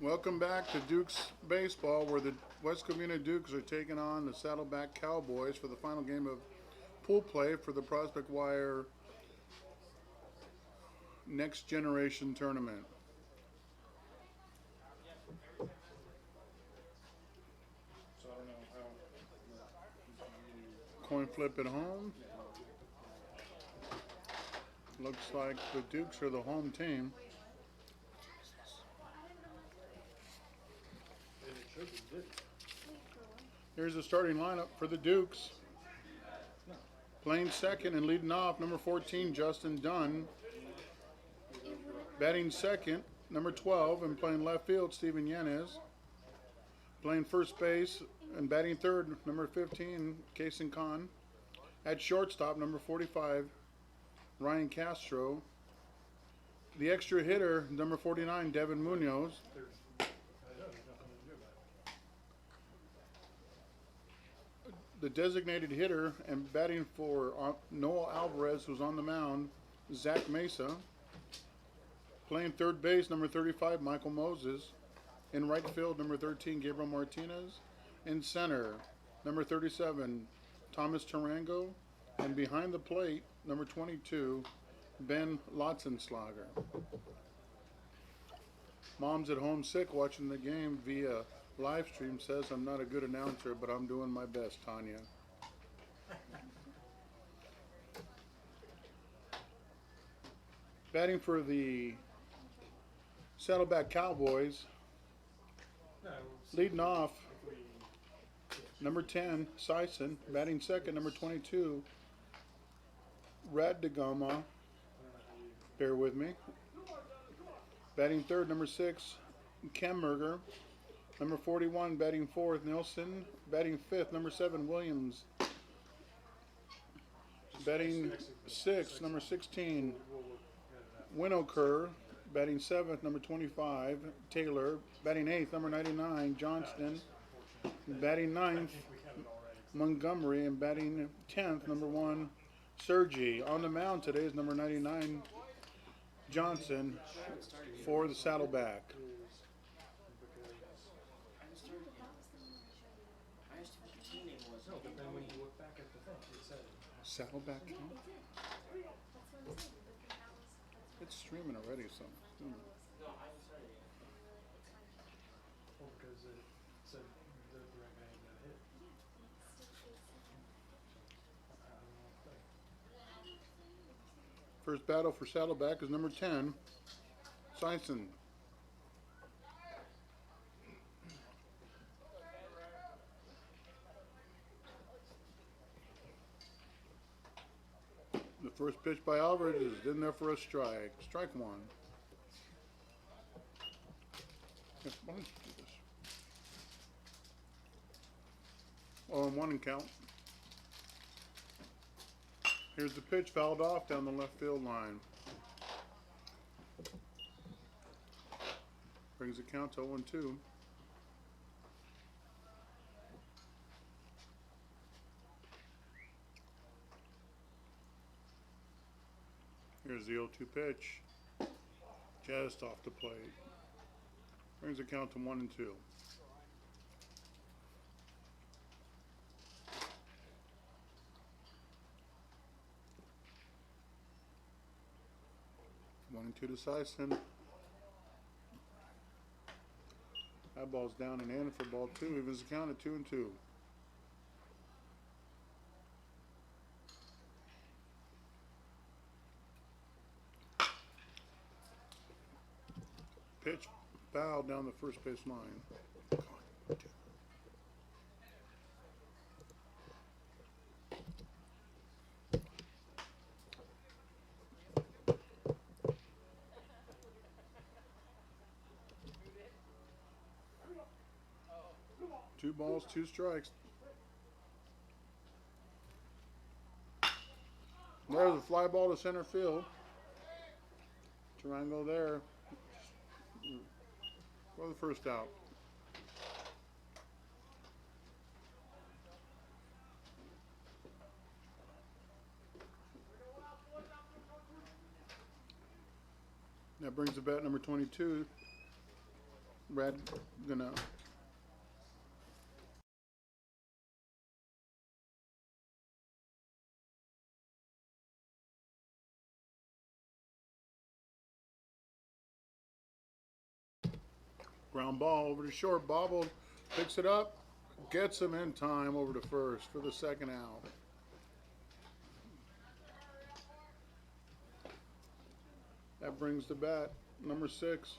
Welcome back to Dukes Baseball, where the West Covina Dukes are taking on the Saddleback Cowboys for the final game of pool play for the Prospect Wire Next Generation Tournament. So I don't know how Coin flip at home. Looks like the Dukes are the home team. and it should be good. Here's the starting lineup for the Dukes. Playing second and leading off, number 14, Justin Dunn. Batting second, number 12, and playing left field, Steven Yanez. Playing first base and batting third, number 15, Kason Khan. At shortstop, number 45, Ryan Castro. The extra hitter, number 49, Devin Munoz. The designated hitter and batting for Noel Alvarez, who's on the mound, Zach Mesa. Playing third base, number 35, Michael Moses. In right field, number 13, Gabriel Martinez. In center, number 37, Thomas Tarango. And behind the plate, number 22, Ben Lotzenslager. Mom's at home sick watching the game via live stream, says I'm not a good announcer, but I'm doing my best, Tanya. Batting for the Saddleback Cowboys, leading off, number 10, Sison. Batting second, number 22, Radagama. Bear with me. Batting third, number 6, Kemmerger. Number 41, batting fourth, Nilsson. Batting fifth, number 7, Williams. Batting sixth, number 16, Winokur. Batting seventh, number 25, Taylor. Batting eighth, number 99, Johnston. Batting ninth, Montgomery. And batting 10th, number 1, Sergi. On the mound today is number 99, Johnson, for the Saddleback. No, but then when you look back at the thing, it said Saddleback? It's streaming already, so. because it said the right guy got hit. I don't know. First battle for Saddleback is number 10, Sison. The first pitch by Alvarez is in there for a strike. Strike one. Yes, why don't you do this? Oh, and 1 and count. Here's the pitch, fouled off down the left field line. Brings the count to 0-2. Here's the 0-2 pitch. Just off the plate. Brings the count to 1-2. One and two to Sison. That ball's down and in for ball 2. Evens the count at 2-2. Pitch foul down the first base line. Two balls, 2 strikes. There's a fly ball to center field. Triangle there for the first out. That brings the bat number 22, Brad gonna ground ball over to short. Bobble picks it up, gets him in time over to first for the second out. That brings the bat number 6,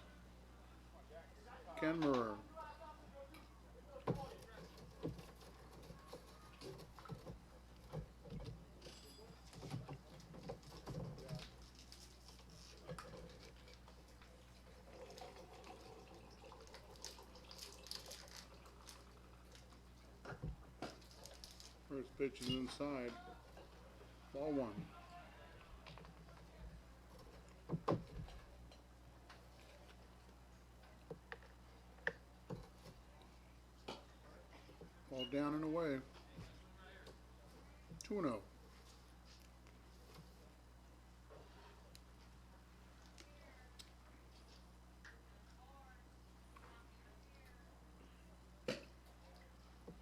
Kenmerer. First pitch is inside. Ball 1. Ball down and away. 2-0.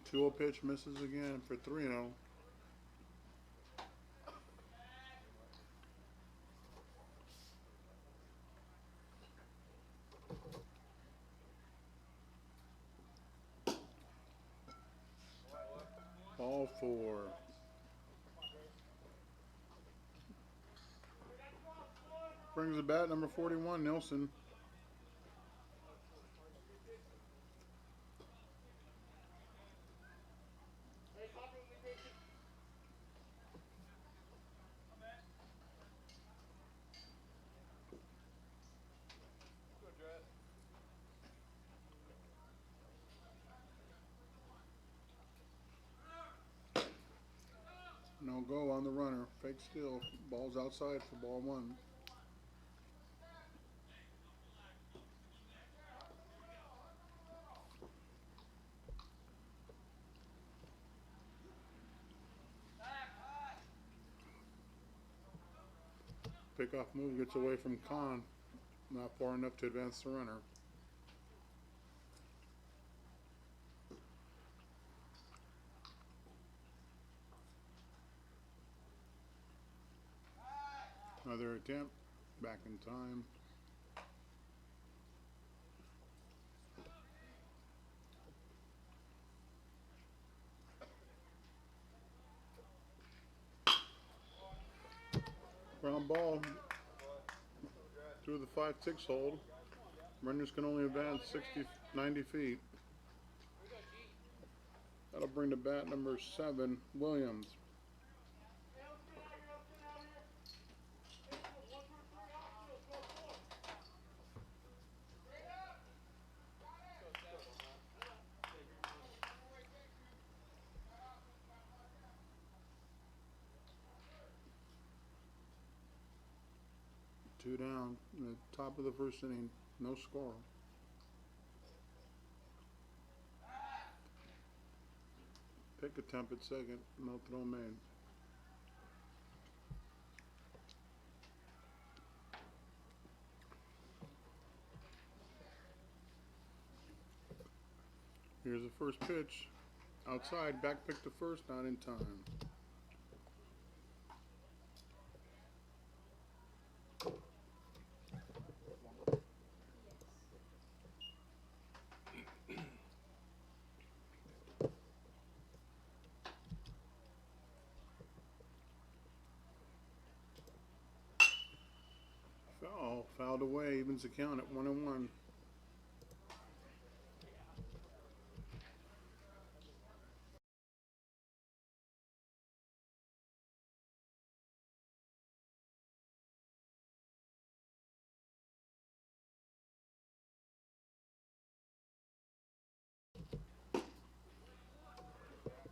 Two-zero pitch misses again for 3-0. Ball 4. Brings the bat number 41, Nilsson. No go on the runner. Fake steal. Ball's outside for ball 1. Pickoff move gets away from Kahn. Not far enough to advance the runner. Another attempt. Back in time. Ground ball through the 5-6 hold. Runners can only advance 60, 90 feet. That'll bring the bat number 7, Williams. Two down in the top of the first inning. No score. Pick attempt at second. No throw made. Here's the first pitch. Outside. Back pick to first. Not in time. Fouled away, evens the count at 1-1.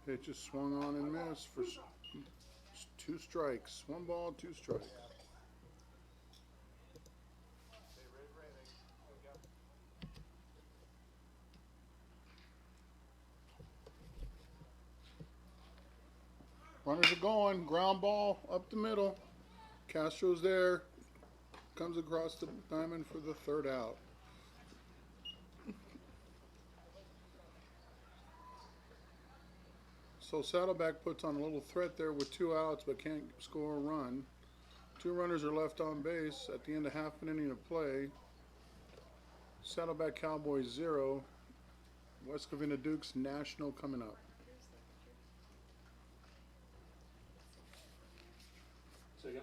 Pitch is swung on and missed for 2 strikes. 1 ball, 2 strikes. Runners are going. Ground ball up the middle. Castro's there. Comes across the diamond for the 3rd out. So Saddleback puts on a little threat there with 2 outs but can't score a run. 2 runners are left on base at the end of half an inning of play. Saddleback Cowboys 0. West Covina Dukes National coming up. So again?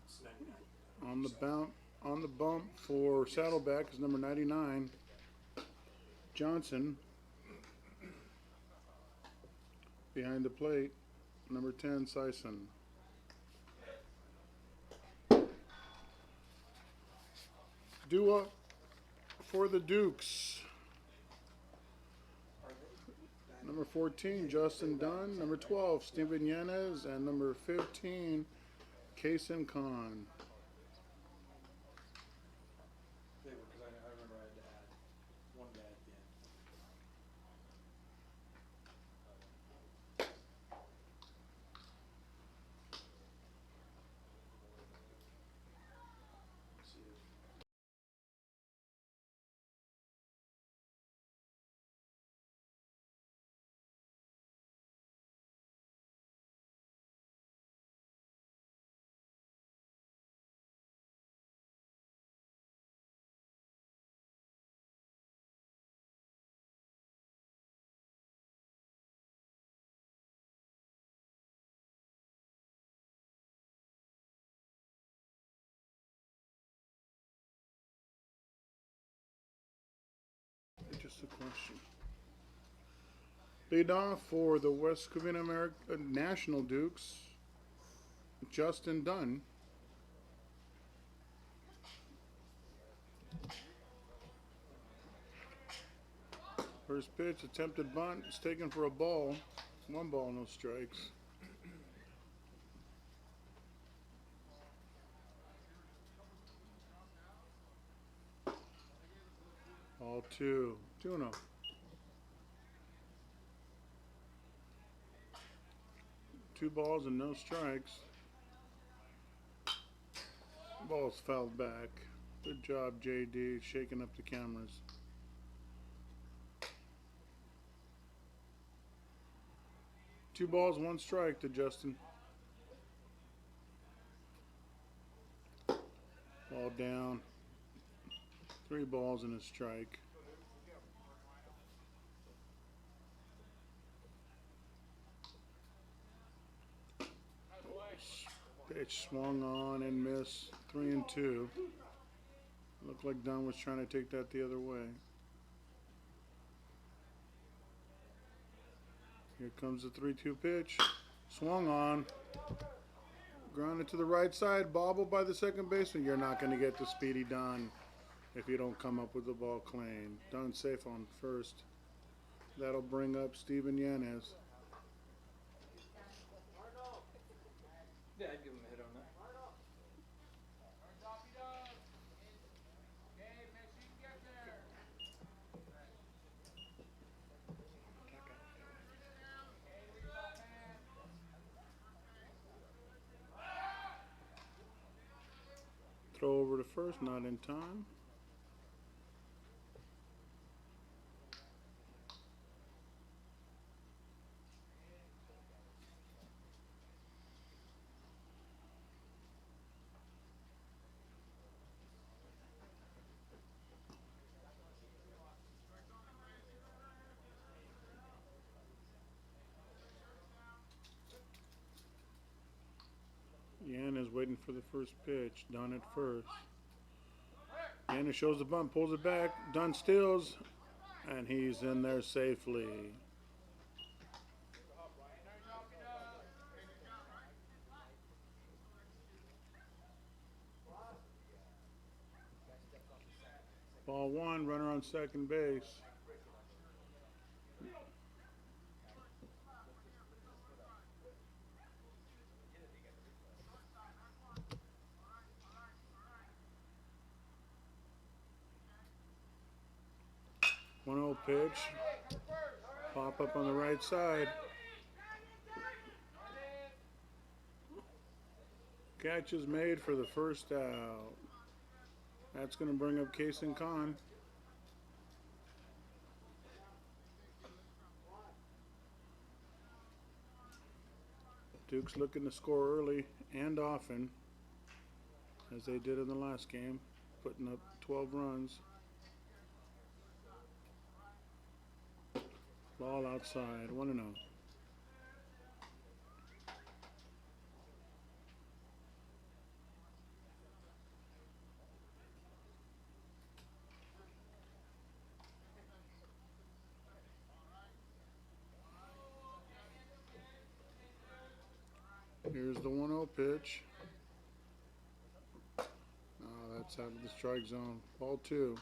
It's 99. On the bump for Saddleback is number 99, Johnson. Behind the plate, number 10, Sison. Dua for the Dukes. Number 14, Justin Dunn. Number 12, Steven Yanez. And number 15, Kason Khan. They were, because I remember I had to add one guy at the end. Let's see if Just a question. Lead off for the West Covina National Dukes, Justin Dunn. First pitch, attempted bunt. It's taken for a ball. 1 ball, no strikes. Ball 2. 2-0. Two balls and no strikes. Ball's fouled back. Good job, JD, shaking up the cameras. Two balls, 1 strike to Justin. Ball down. 3 balls and a strike. Pitch swung on and missed. 3-2. Looked like Dunn was trying to take that the other way. Here comes the 3-2 pitch. Swung on. Grounded to the right side. Bobbled by the second baseman. You're not going to get the speedy Dunn if you don't come up with the ball clean. Dunn safe on first. That'll bring up Steven Yanez. yeah, I'd give him a hit on that. Throw over to first, not in time. Yan is waiting for the first pitch. Dunn at first. Yan shows the bunt, pulls it back. Dunn steals, and he's in there safely. Ball 1, runner on second base. One 0 pitch. Pop up on the right side. Catch is made for the first out. That's going to bring up Case and Con. Duke's looking to score early and often, as they did in the last game, putting up 12 runs. Ball outside, 1-0. Here's the 1-0 pitch. That's out of the strike zone. Ball 2.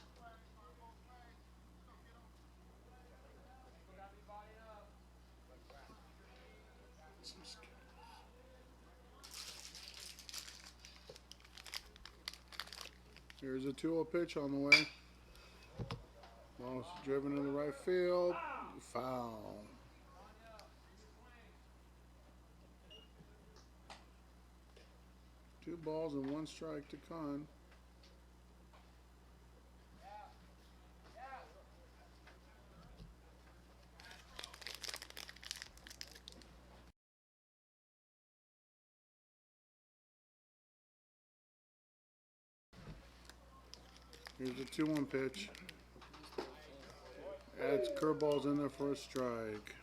Here's a 2-0 pitch on the way. Ball's driven in the right field. Foul. Two balls and 1 strike to Con. Here's a 2-1 pitch. Adds curveballs in there for a strike.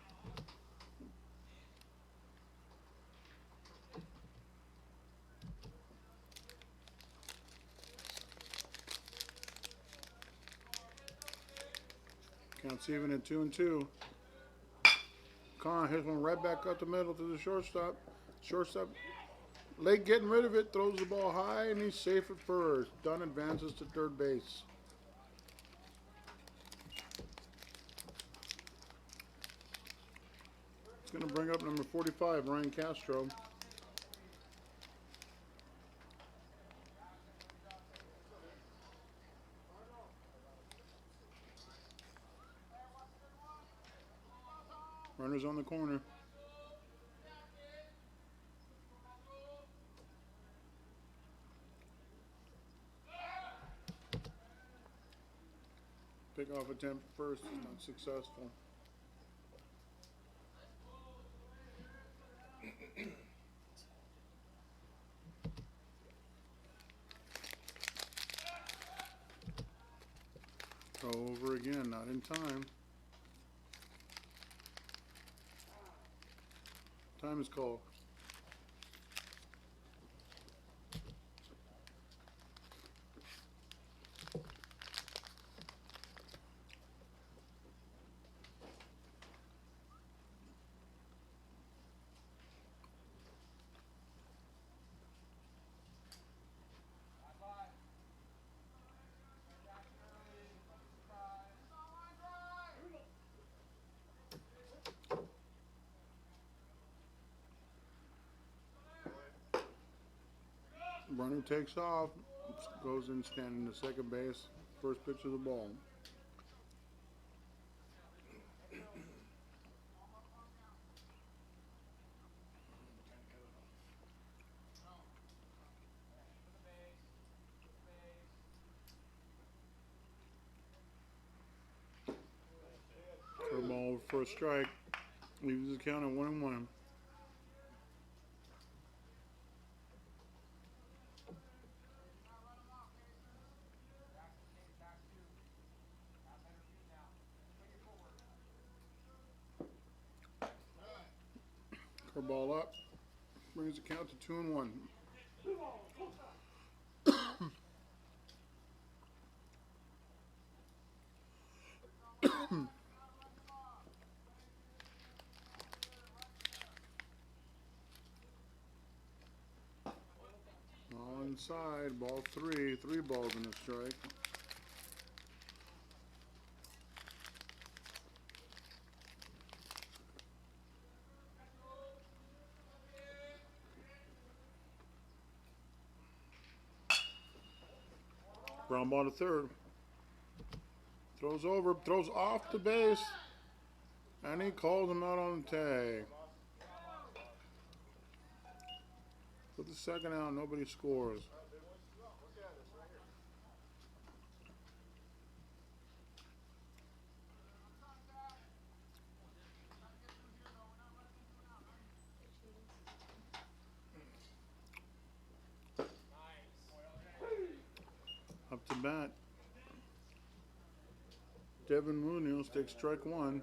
Counts even at 2-2. Con hits one right back up the middle to the shortstop. Shortstop late getting rid of it, throws the ball high, and he's safe at first. Dunn advances to third base. It's going to bring up number 45, Ryan Castro. Runners on the corner. Pickoff attempt first, not successful. Throw over again, not in time. Time is called. Runner takes off, goes in standing to second base. First pitch of the ball. Curveball over for a strike. Leaves the count at 1-1. Curveball up. Brings the count to 2-1. All inside. Ball 3. 3 balls in a strike. Ground ball to third. Throws over, throws off the base, and he calls him out on the tag. With the second out, nobody scores. Up to bat. Devin Munoz takes strike one.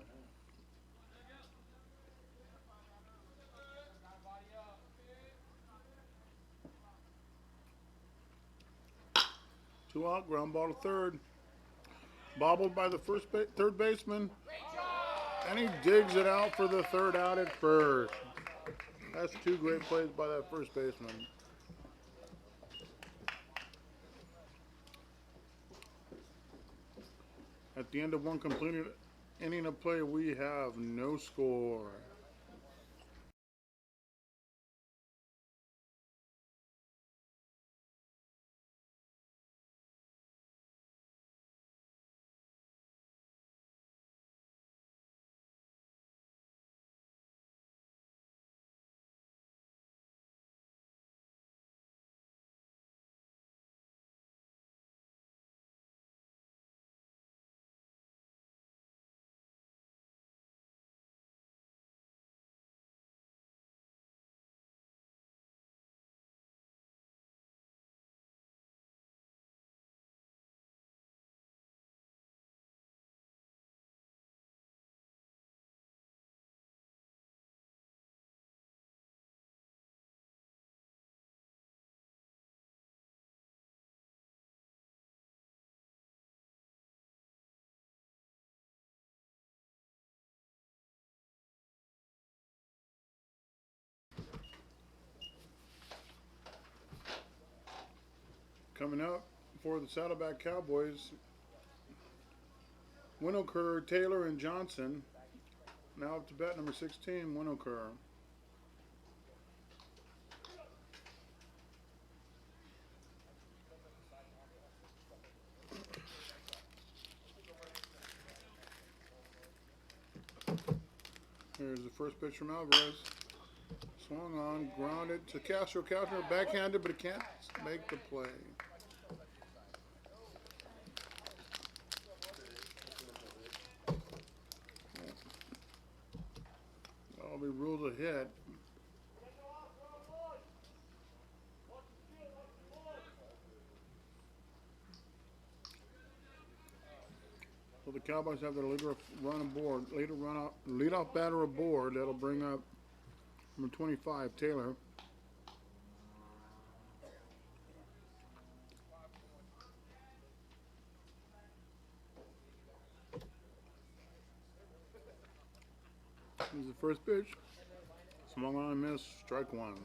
Two out, ground ball to third. Bobbled by the third baseman. And he digs it out for the third out at first. That's two great plays by that first baseman. At the end of one completed inning of play, we have no score. Coming up for the Saddleback Cowboys, Winokur, Taylor, and Johnson. Now up to bat number 16, Winokur. Here's the first pitch from Alvarez. Swung on, grounded to Castro. Castro backhanded, but he can't make the play. That'll be ruled a hit. So the Cowboys have their leadoff batter aboard. That'll bring up number 25, Taylor. Here's the first pitch. Swung on and missed. Strike one.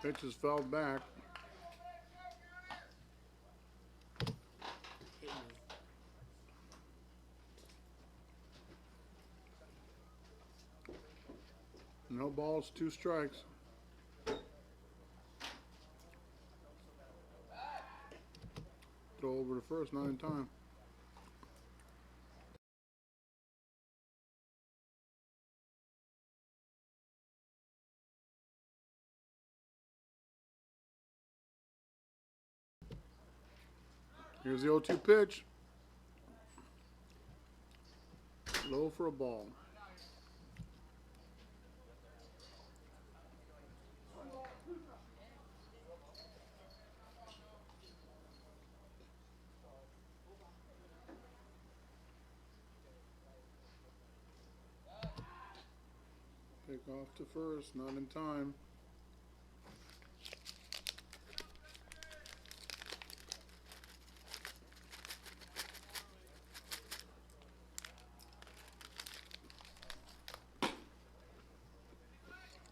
Pitch is fouled back. No balls, two strikes. Throw over to first, not in time. Here's the 0-2 pitch. Low for a ball. Pick off to first, not in time.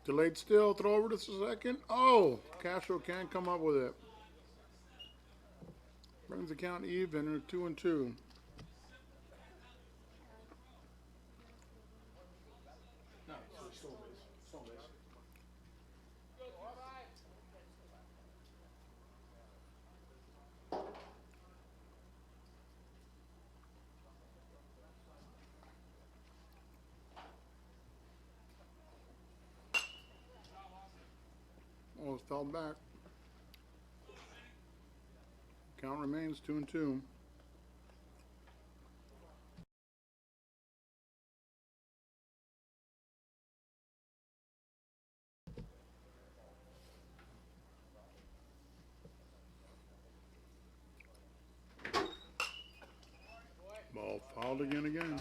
Delayed still, throw over to second. Oh, Castro can't come up with it. Brings the count even at 2-2. No, so it's still base. Still base. was fouled back. Count remains 2-2. Ball fouled again.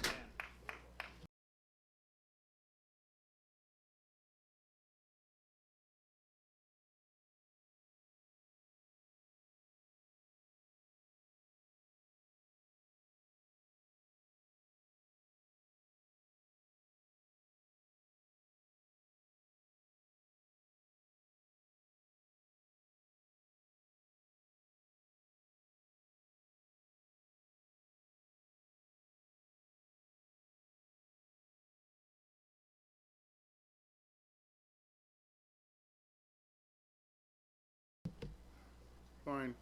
Fine.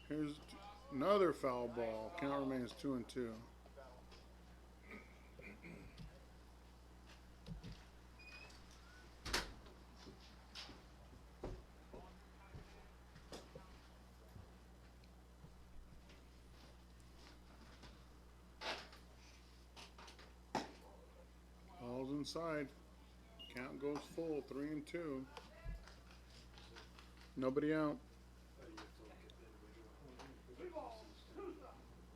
Here's another foul ball. Count remains 2-2. Ball's inside. Count goes full. 3-2. Nobody out.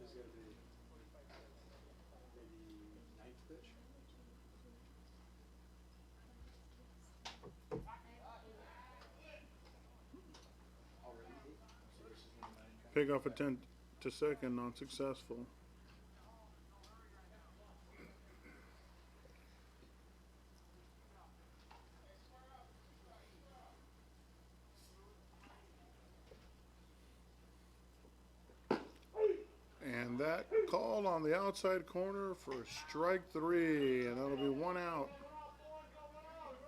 Is it maybe ninth pitch? Already 8? So this is number 9. Pick off a 10 to second, not successful. And that call on the outside corner for strike 3, and that'll be 1 out.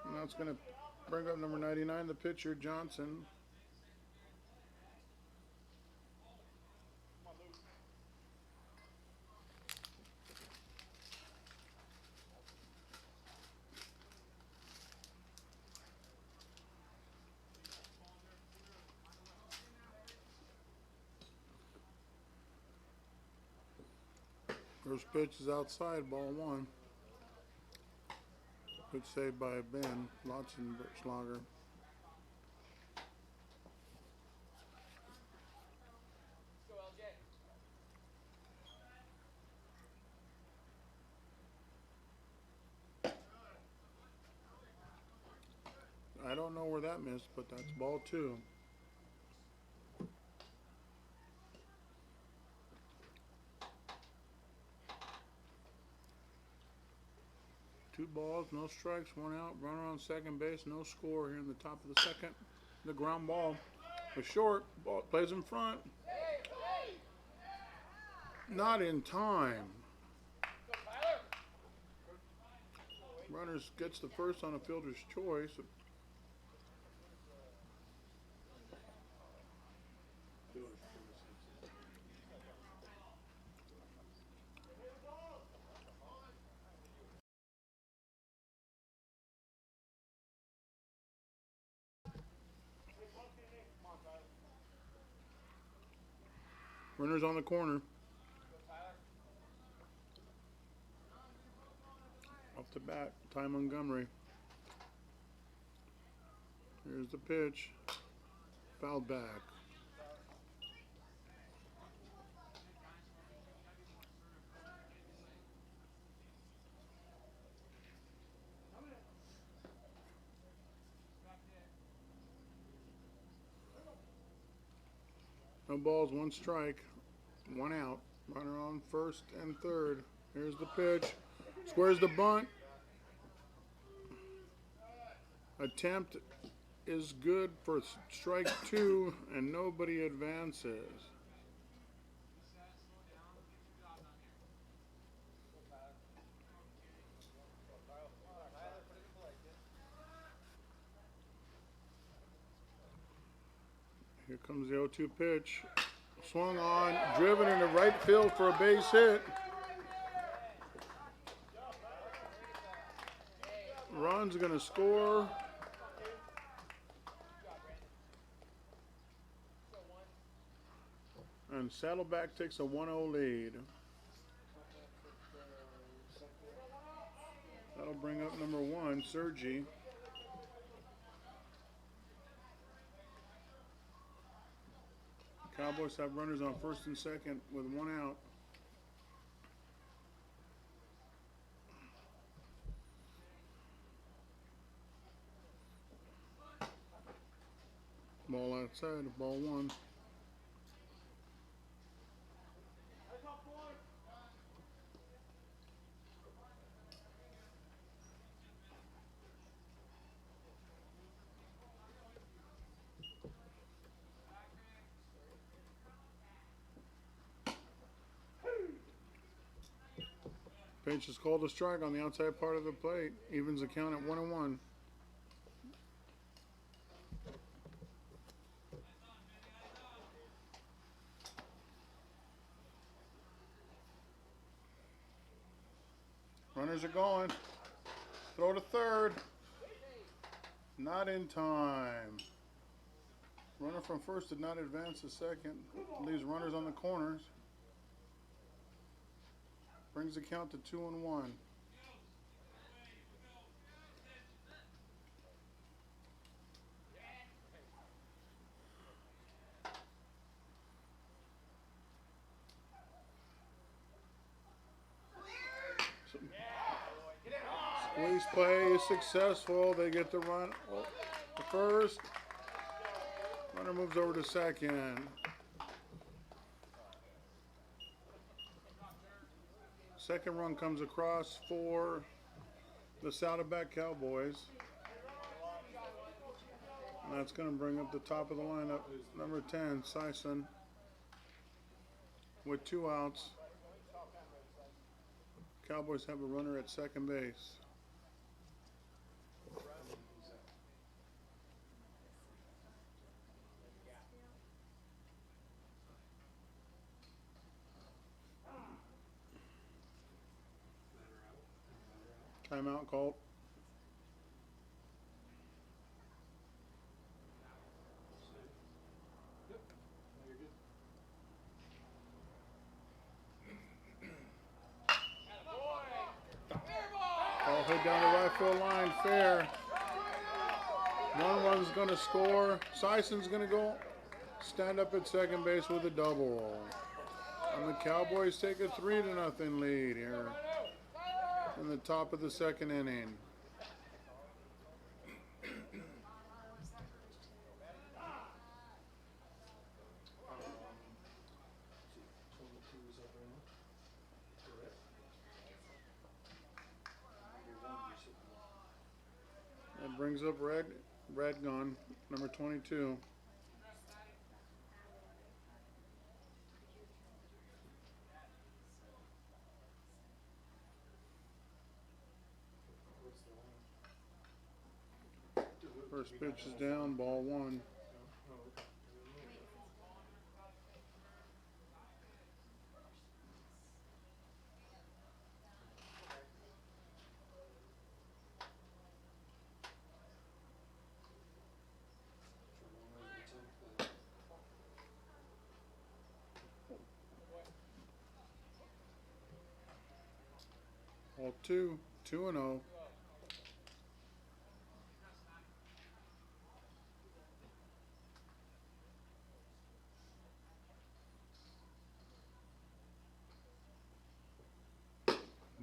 And that's going to bring up number 99, the pitcher, Johnson. First pitch is outside, ball 1. Good save by Ben Lotzenschlager. I don't know where that missed, but that's ball 2. Two balls, no strikes, 1 out. Runner on second base, no score here in the top of the second. The ground ball was short. Ball plays in front. Not in time. Runners gets the first on a fielder's choice. Runners on the corner. Off the bat, Ty Montgomery. Here's the pitch. Fouled back. No balls, 1 strike, 1 out. Runner on first and third. Here's the pitch. Squares the bunt. Attempt is good for strike 2, and nobody advances. Here comes the 0-2 pitch. Swung on, driven into right field for a base hit. Ron's going to score. And Saddleback takes a 1-0 lead. That'll bring up number 1, Sergi. Cowboys have runners on first and second with 1 out. Ball outside, ball 1. Pitch is called a strike on the outside part of the plate. Evens the count at 1-1. Runners are going. Throw to third. Not in time. Runner from first did not advance to second. Leaves runners on the corners. Brings the count to 2-1. Squeeze play is successful. They get the run to first. Runner moves over to second. Second run comes across for the Saddleback Cowboys. And that's going to bring up the top of the lineup. Number 10, Sison, with 2 outs. Cowboys have a runner at second base. Timeout called. Ball hit down the right field line, fair. One run's going to score. Sison's going to go stand up at second base with a double. And the Cowboys take a 3-0 lead here in the top of the second inning. That brings up Radgon, number 22. First pitch is down, ball 1. Ball 2, 2-0.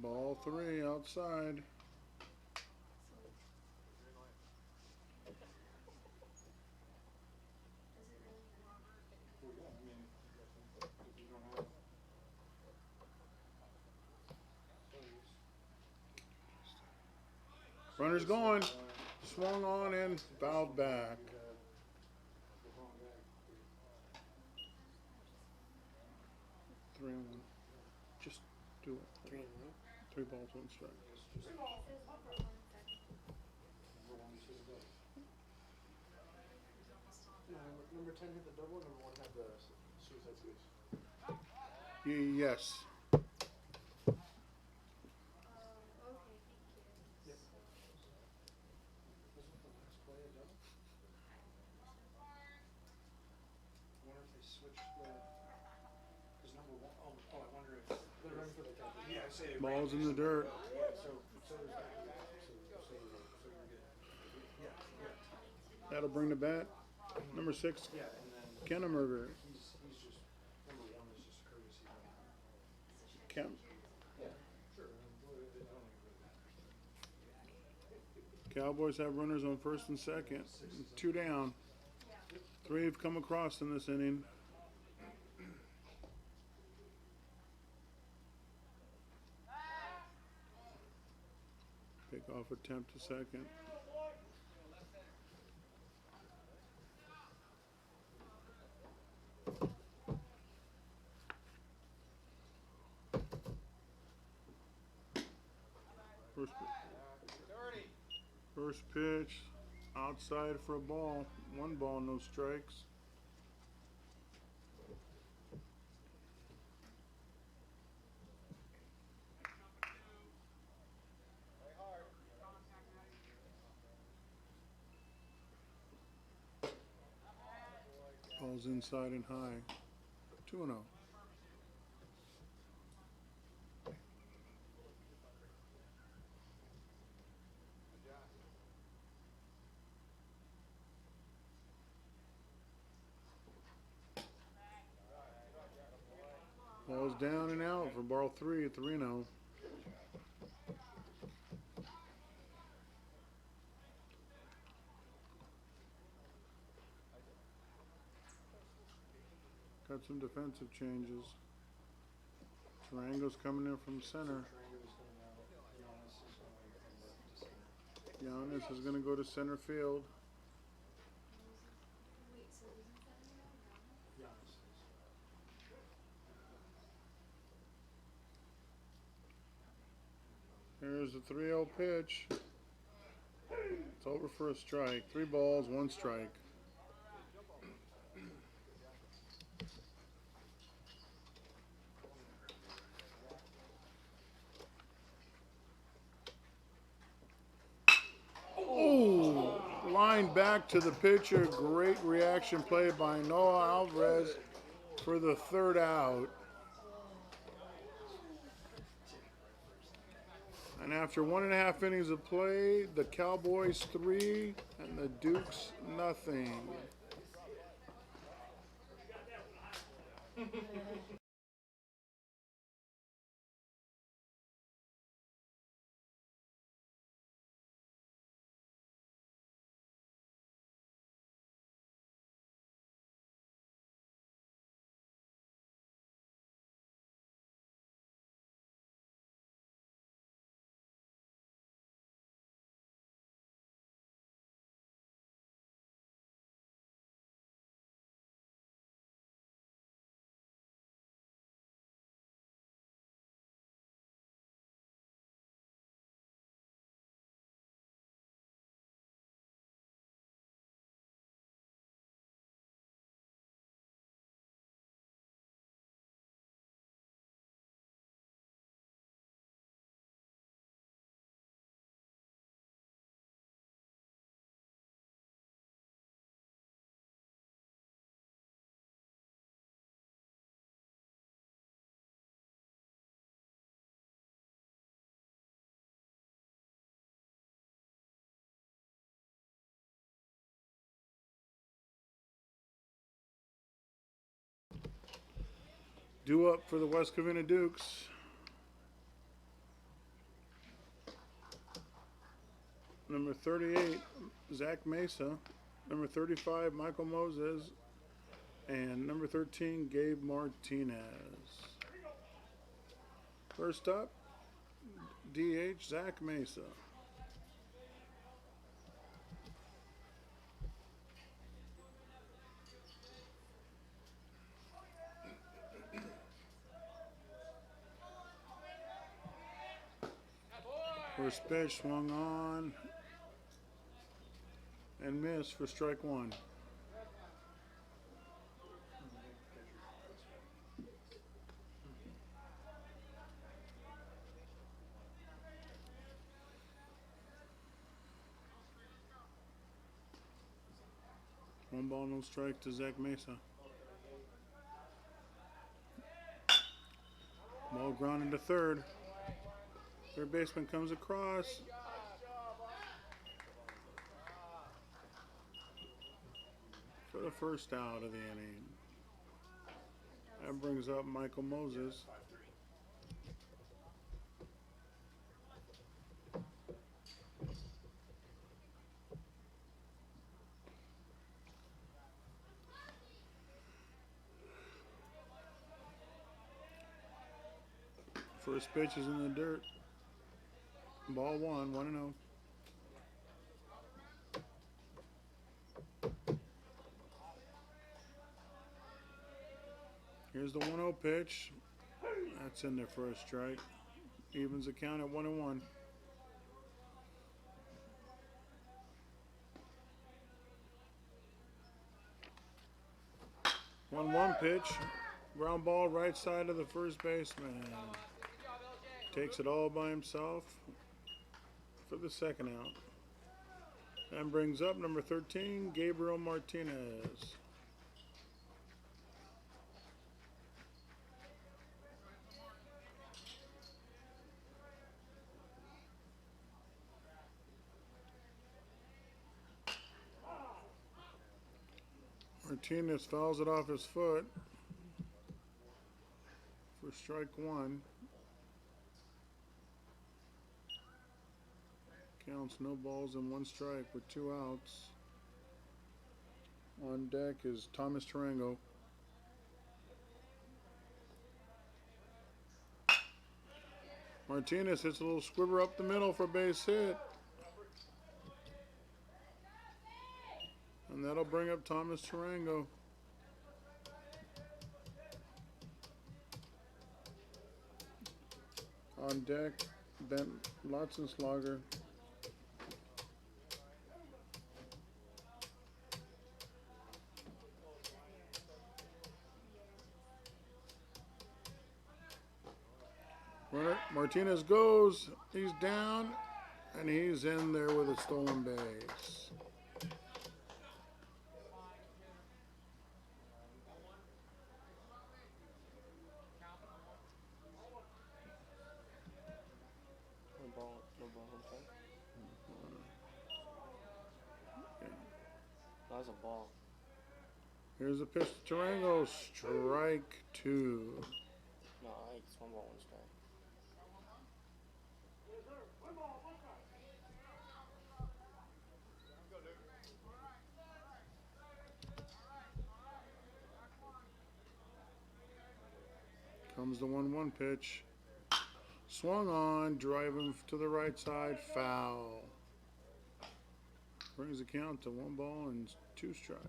Ball 3 outside. Runner's going. Swung on and fouled back. Three and one. Just do it. 3 balls, 1 strike. Number 10 hit the double, number 1 had the suicide squeeze. Yes. switch because number one, I wonder if they're running for the Cowboys. Yeah, I say Ball's in the dirt. Yeah, so there's that. So you're good. Yeah, yeah. That'll bring the bat. Number 6, Yeah, and then Kennemerger. he's just number one is just courtesy. Ken- Yeah, sure. I don't think it really matters. Cowboys have runners on first and second. 2 down. 3 have come across in this inning. Pick-off attempt to second. First pitch, outside for a ball. 1 ball, no strikes. Ball's inside and high. 2-0. Ball's down and out for ball 3 at 3-0. Got some defensive changes. Tarango's coming in from center. Giannis is going to go to center field. Here's the 3-0 pitch. It's over for a strike. 3 balls, 1 strike. Oh, line back to the pitcher. Great reaction play by Noah Alvarez for the 3rd out. And after 1.5 innings of play, the Cowboys 3 and the Dukes nothing. Due up for the West Covina Dukes. Number 38, Zach Mesa. Number 35, Michael Moses. And number 13, Gabe Martinez. First up, DH, Zach Mesa. First pitch swung on and missed for strike 1. One ball, no strike to Zach Mesa. Ball grounded to third. Third baseman comes across. For the first out of the inning. That brings up Michael Moses. First pitch is in the dirt. Ball one, 1-0. Here's the 1-0 pitch. That's in there for a strike. Evens the count at 1-1. 1-1 pitch. Ground ball right side of the first baseman. Takes it all by himself for the second out. And brings up number 13, Gabriel Martinez. Martinez fouls it off his foot for strike one. Counts no balls and 1 strike with 2 outs. On deck is Thomas Tarango. Martinez hits a little squibber up the middle for a base hit. And that'll bring up Thomas Tarango. On deck, Ben Lotzenslager. Martinez goes, he's down, and he's in there with a stolen base. No ball on play. That was a ball. Here's a pitch to Tarango, strike 2. No, it's 1 ball, 1 strike. Comes the 1-1 pitch. Swung on, driving to the right side, foul. Brings the count to 1 ball and 2 strikes.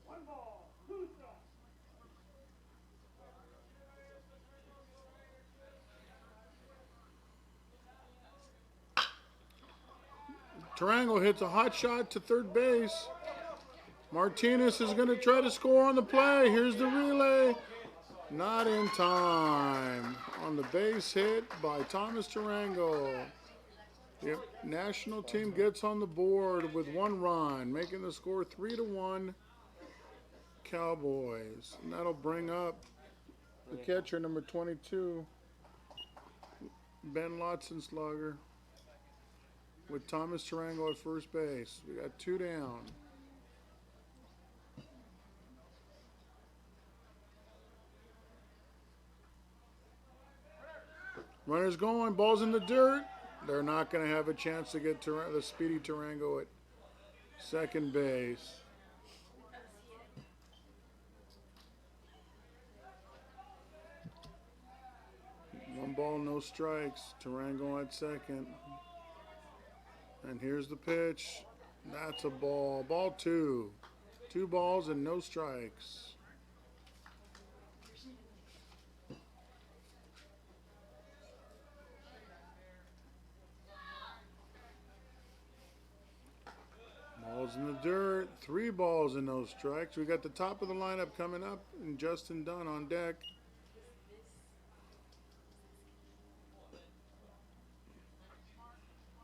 1 ball, 2 strikes. Tarango hits a hot shot to third base. Martinez is going to try to score on the play. Here's the relay. Not in time. On the base hit by Thomas Tarango. The national team gets on the board with 1 run, making the score 3-1 Cowboys. And that'll bring up the catcher, number 22, Ben Lotzenslager, with Thomas Tarango at first base. We got 2 down. Runners going, ball's in the dirt. They're not going to have a chance to get the speedy Tarango at second base. One ball, no strikes. Tarango at second. And here's the pitch. That's a ball. Ball 2. 2 balls and no strikes. Balls in the dirt, 3 balls and no strikes. We got the top of the lineup coming up, and Justin Dunn on deck.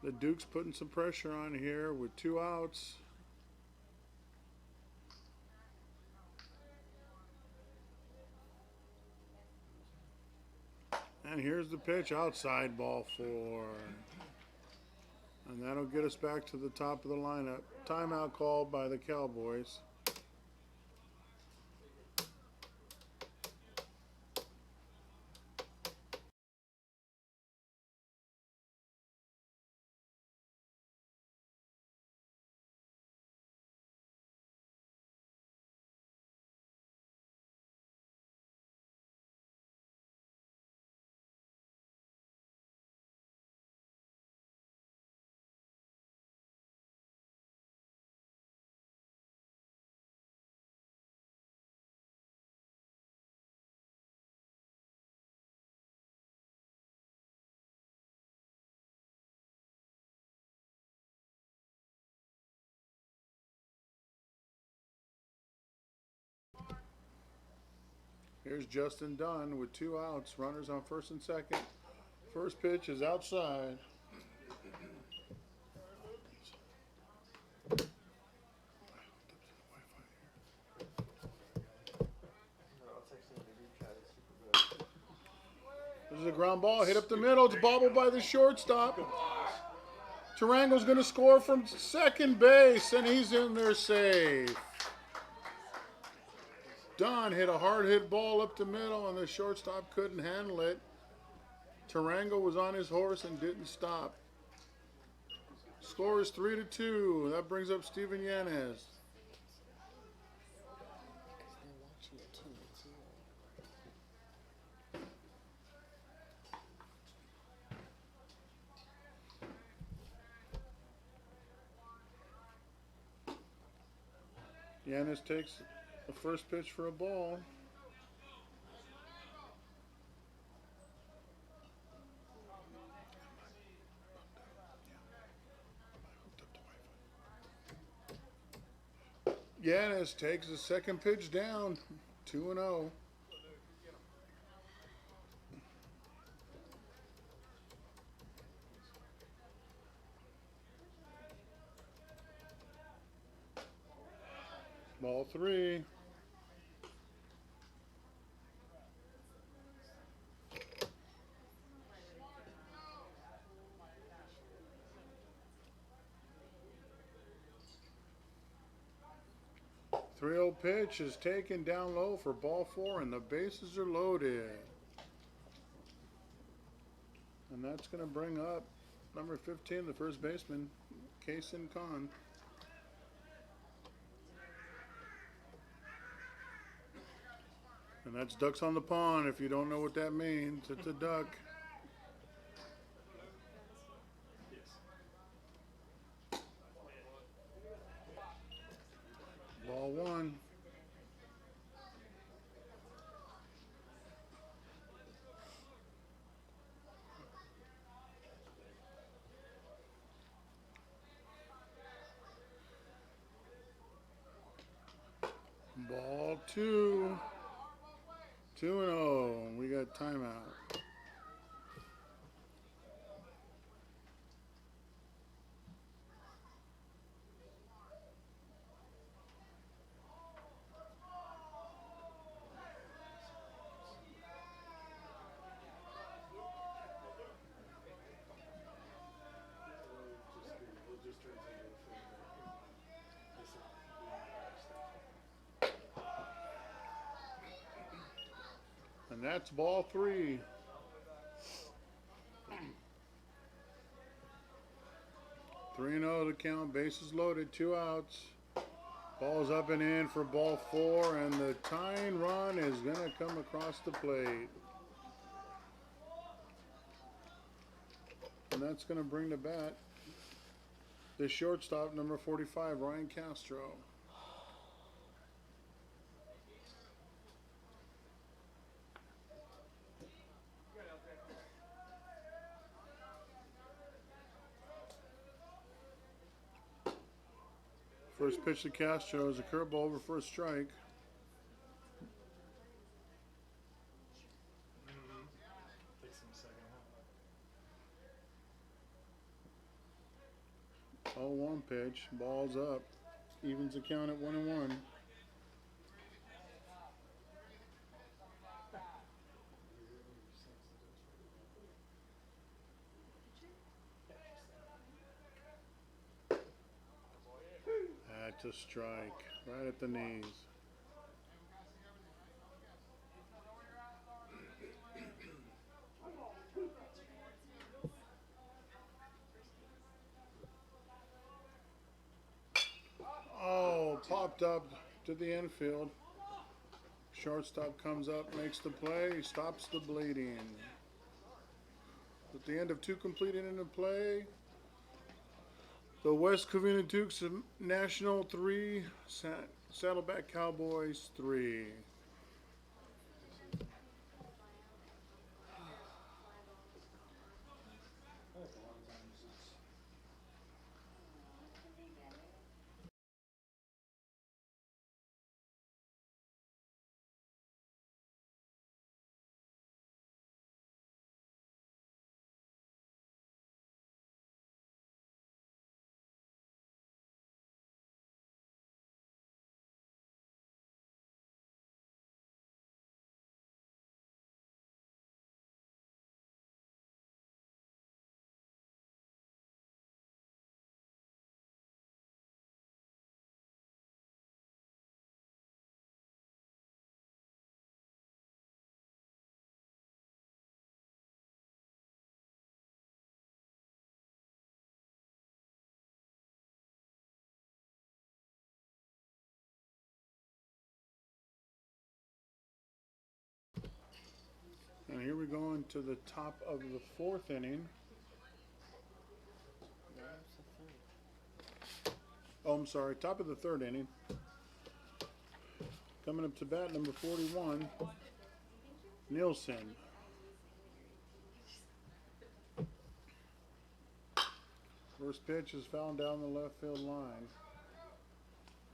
The Duke's putting some pressure on here with 2 outs. And here's the pitch, outside, ball 4. And that'll get us back to the top of the lineup. Timeout called by the Cowboys. Here's Justin Dunn with 2 outs, runners on first and second. First pitch is outside. No, I'll text him in the group chat. It's super good. This is a ground ball, hit up the middle. It's bobbled by the shortstop. Tarango's going to score from second base, and he's in there safe. Dunn hit a hard hit ball up the middle, and the shortstop couldn't handle it. Tarango was on his horse and didn't stop. Score is 3-2. That brings up Steven Yanez. Yanez takes the first pitch for a ball. Yanez takes the second pitch down, 2-0. Ball 3. Three-0 pitch is taken down low for ball 4, and the bases are loaded. And that's going to bring up number 15, the first baseman, Kason Khan. And that's ducks on the pond. If you don't know what that means, it's a duck. Ball 1. Ball 2. 2-0. We got timeout. And that's ball 3. Three and 0 to count. Bases loaded. 2 outs. Ball's up and in for ball 4, and the tying run is going to come across the plate. And that's going to bring to bat the shortstop, number 45, Ryan Castro. First pitch to Castro is a curveball over for a strike. Takes him a second, huh? 0-1 pitch. Ball's up. Evens the count at 1-1. That's a strike. Right at the knees. Oh, popped up to the infield. Shortstop comes up, makes the play, stops the bleeding. At the end of 2 completed in the play, the West Covina Dukes of National 3, Saddleback Cowboys 3. I think a lot of times it's And here we go into the top of the 4th inning. Oh, I'm sorry, top of the 3rd inning. Coming up to bat, number 41, Nielsen. First pitch is fouled down the left field line.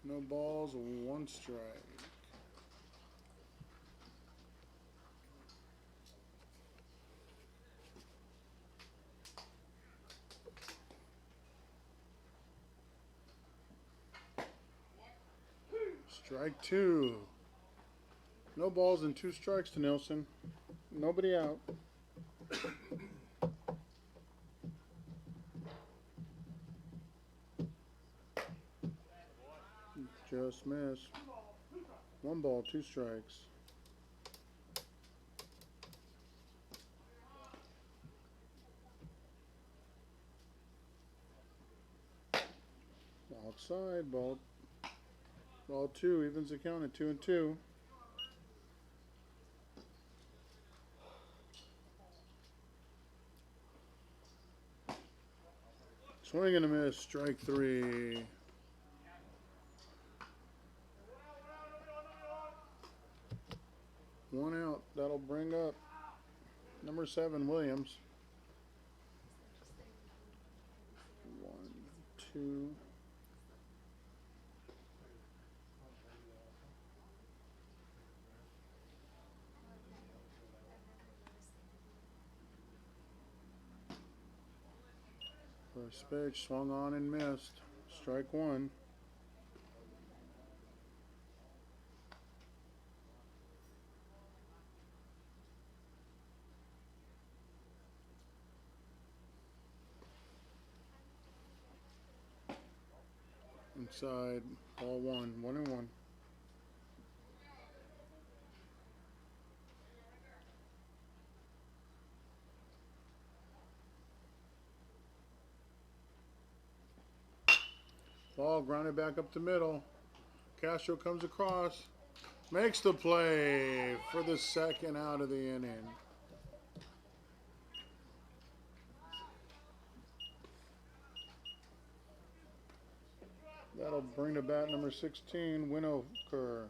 No balls, 1 strike. Strike 2. No balls and 2 strikes to Nielsen. Nobody out. Just missed. 1 ball, 2 strikes. Outside, ball 2, evens the count at 2-2. Swing and a miss, strike 3. One out. That'll bring up number 7, Williams. 1, 2. First pitch swung on and missed. Strike 1. Inside, ball 1, 1-1. Ball grounded back up the middle. Castro comes across, makes the play for the 2nd out of the inning. That'll bring to bat number 16, Winokur.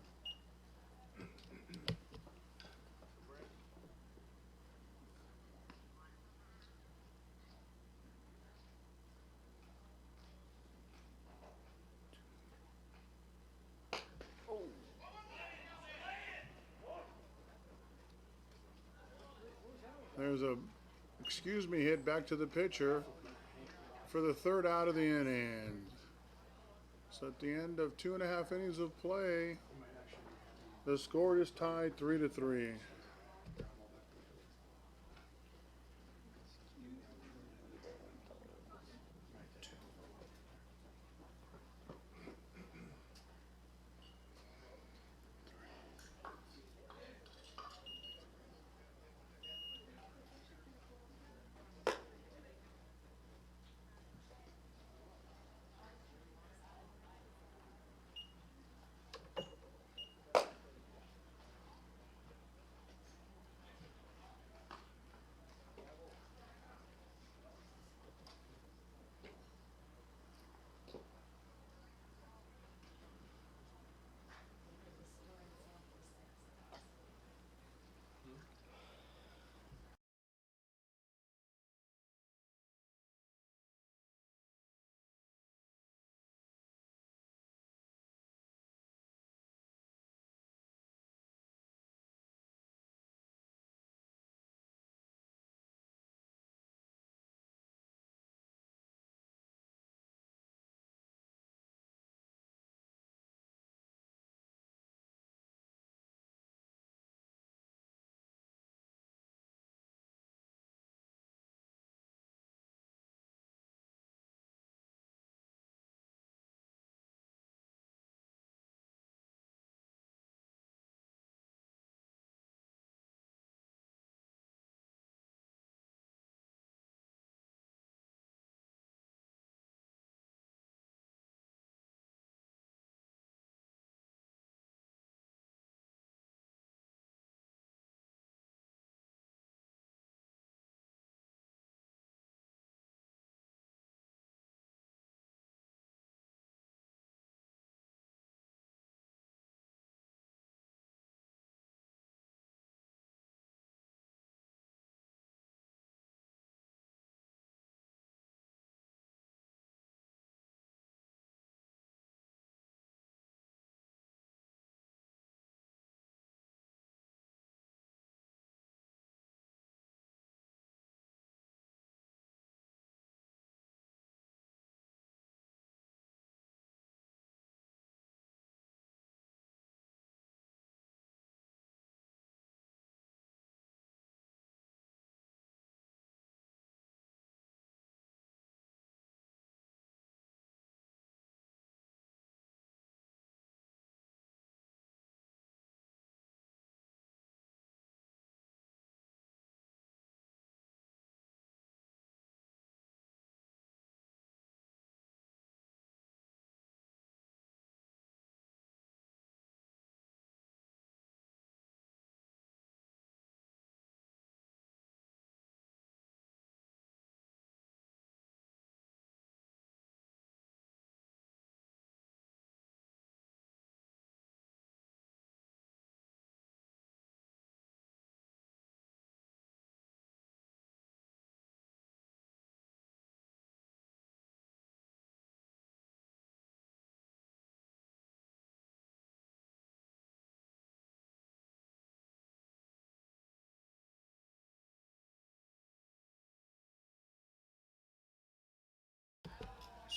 There's a excuse me hit back to the pitcher for the 3rd out of the inning. So at the end of 2.5 innings of play, the score is tied 3-3.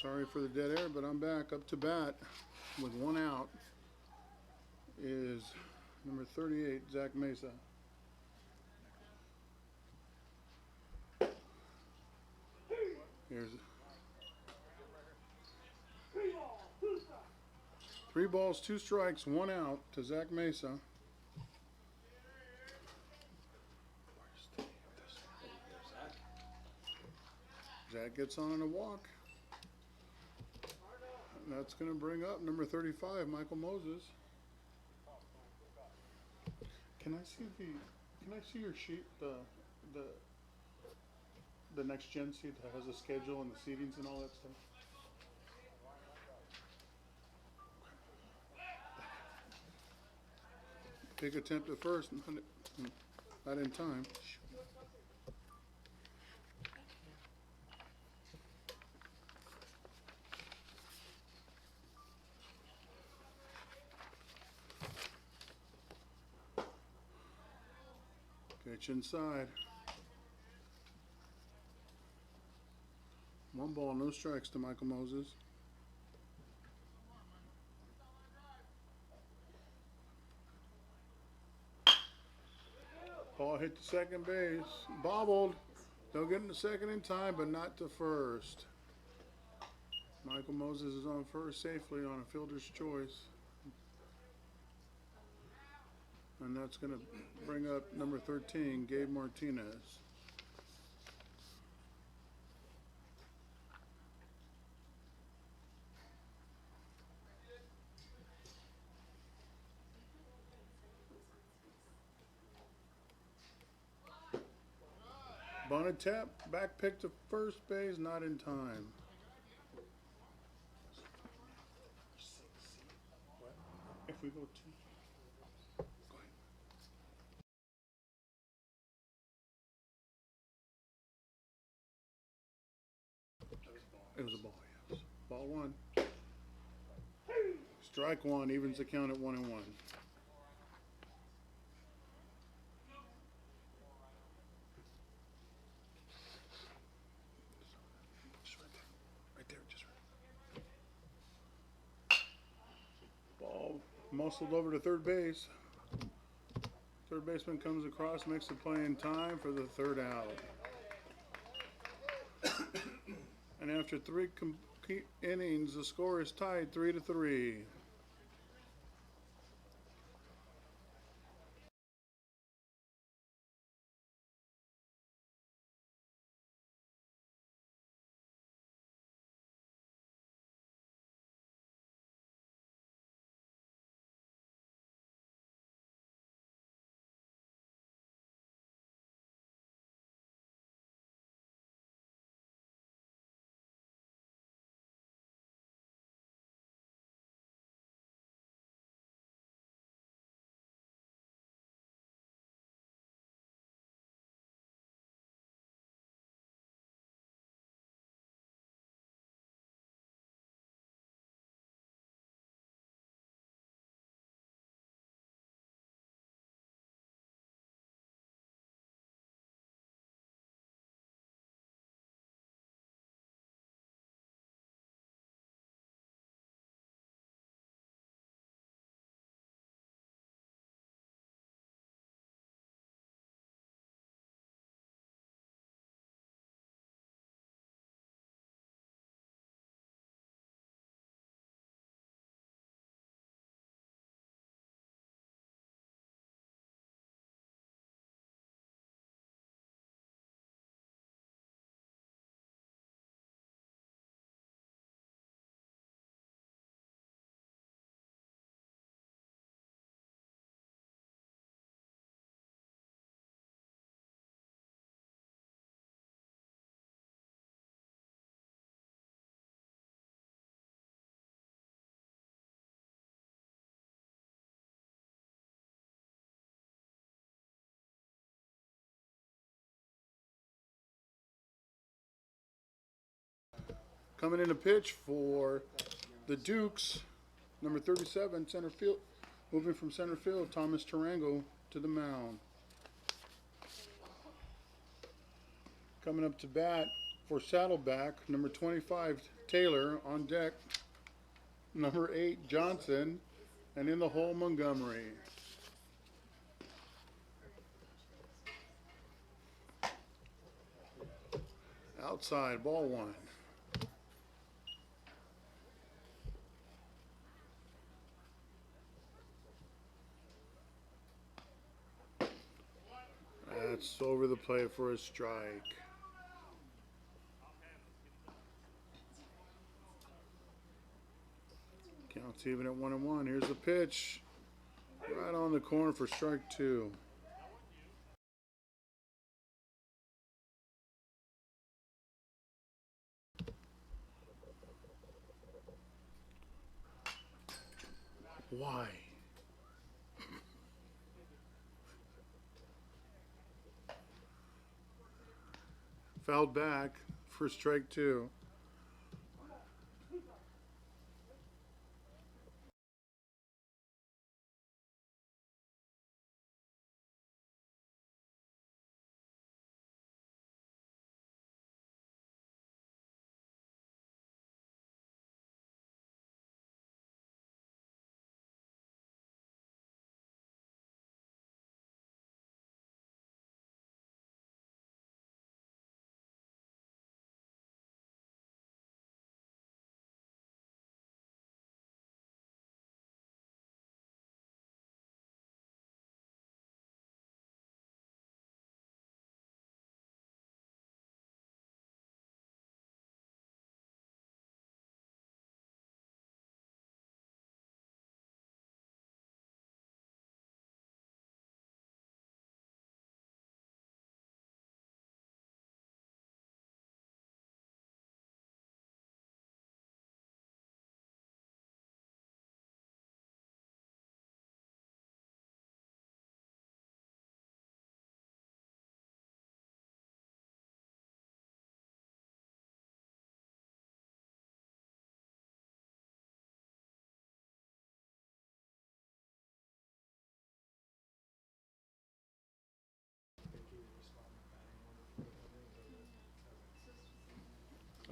Sorry for the dead air, but I'm back. Up to bat with one out is number 38, Zach Mesa. Here's 3 balls, 2 strikes, 1 out to Zach Mesa. Zach gets on a walk. And that's going to bring up number 35, Michael Moses. Can I see your sheet, the next gen sheet that has a schedule and the seatings and all that stuff? Big attempt at first, not in time. Pitch inside. 1 ball, no strikes to Michael Moses. Ball hit to second base. Bobbled. They'll get into second in time, but not to first. Michael Moses is on first safely on a fielder's choice. And that's going to bring up number 13, Gabe Martinez. Bunted tap, back pick to first base, not in time. If we go to it was a ball, yes. Ball 1. Strike 1, evens the count at 1-1. Right there, just right. Ball muscled over to third base. Third baseman comes across, makes the play in time for the 3rd out. And after 3 innings, the score is tied 3-3. Coming in to pitch for the Dukes, number 37, center field, moving from center field, Thomas Tarango to the mound. Coming up to bat for Saddleback, number 25, Taylor. On deck, number 8, Johnson. And in the hole, Montgomery. Outside, ball 1. That's over the plate for a strike. Counts even at 1-1. Here's the pitch. Right on the corner for strike 2. Why? Fouled back for strike 2.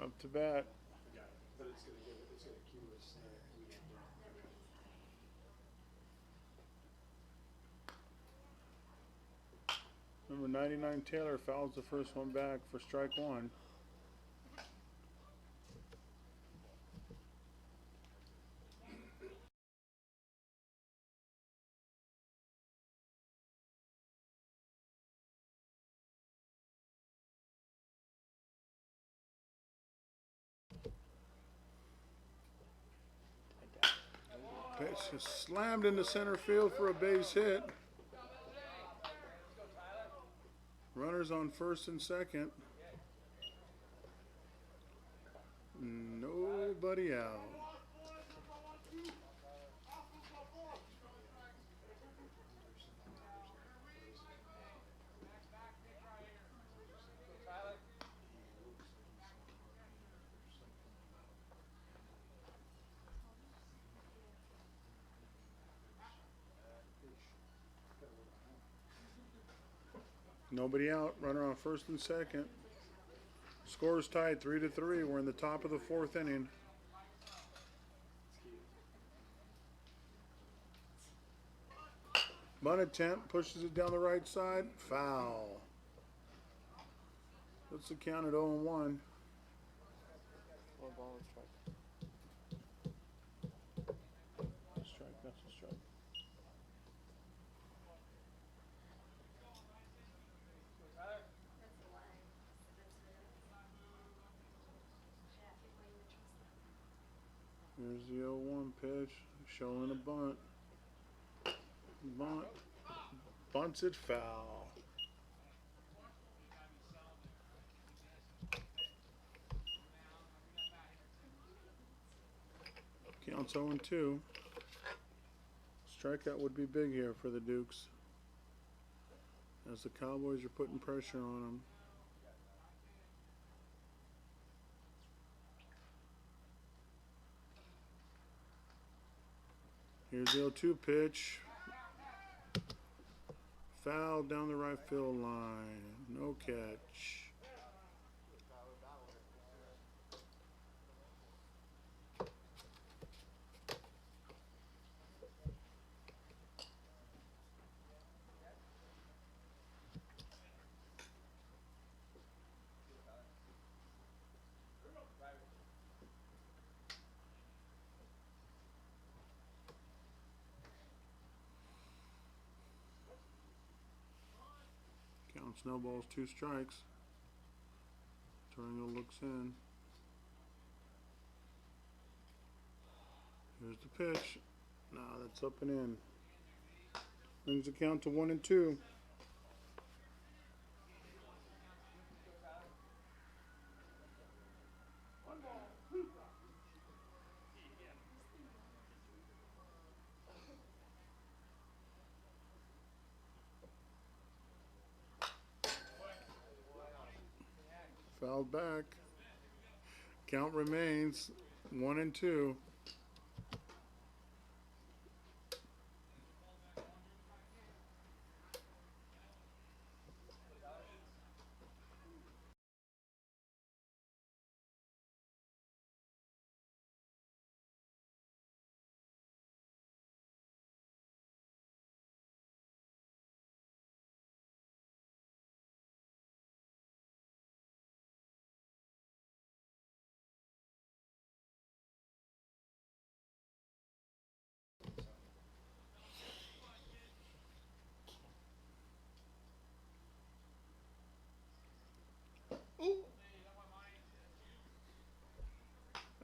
Up to bat. But it's gonna cue us that we have Number 99, Taylor, fouls the first one back for strike 1. Pitch is slammed into center field for a base hit. Runners on first and second. Nobody out. Nobody out. Runner on first and second. Score is tied 3-3. We're in the top of the 4th inning. Bunt attempt, pushes it down the right side. Foul. Puts the count at 0-1. One ball and strike. Strike, that's a strike. Here's the 0-1 pitch, showing a bunt. Bunt. Bunts it foul. Counts 0-2. Strikeout would be big here for the Dukes, as the Cowboys are putting pressure on them. Here's the 0-2 pitch. Foul down the right field line. No catch. On snowballs, 2 strikes. Triangle looks in. Here's the pitch. Nah, that's up and in. Brings the count to 1-2. One ball, two strikes. Fouled back. Count remains 1-2.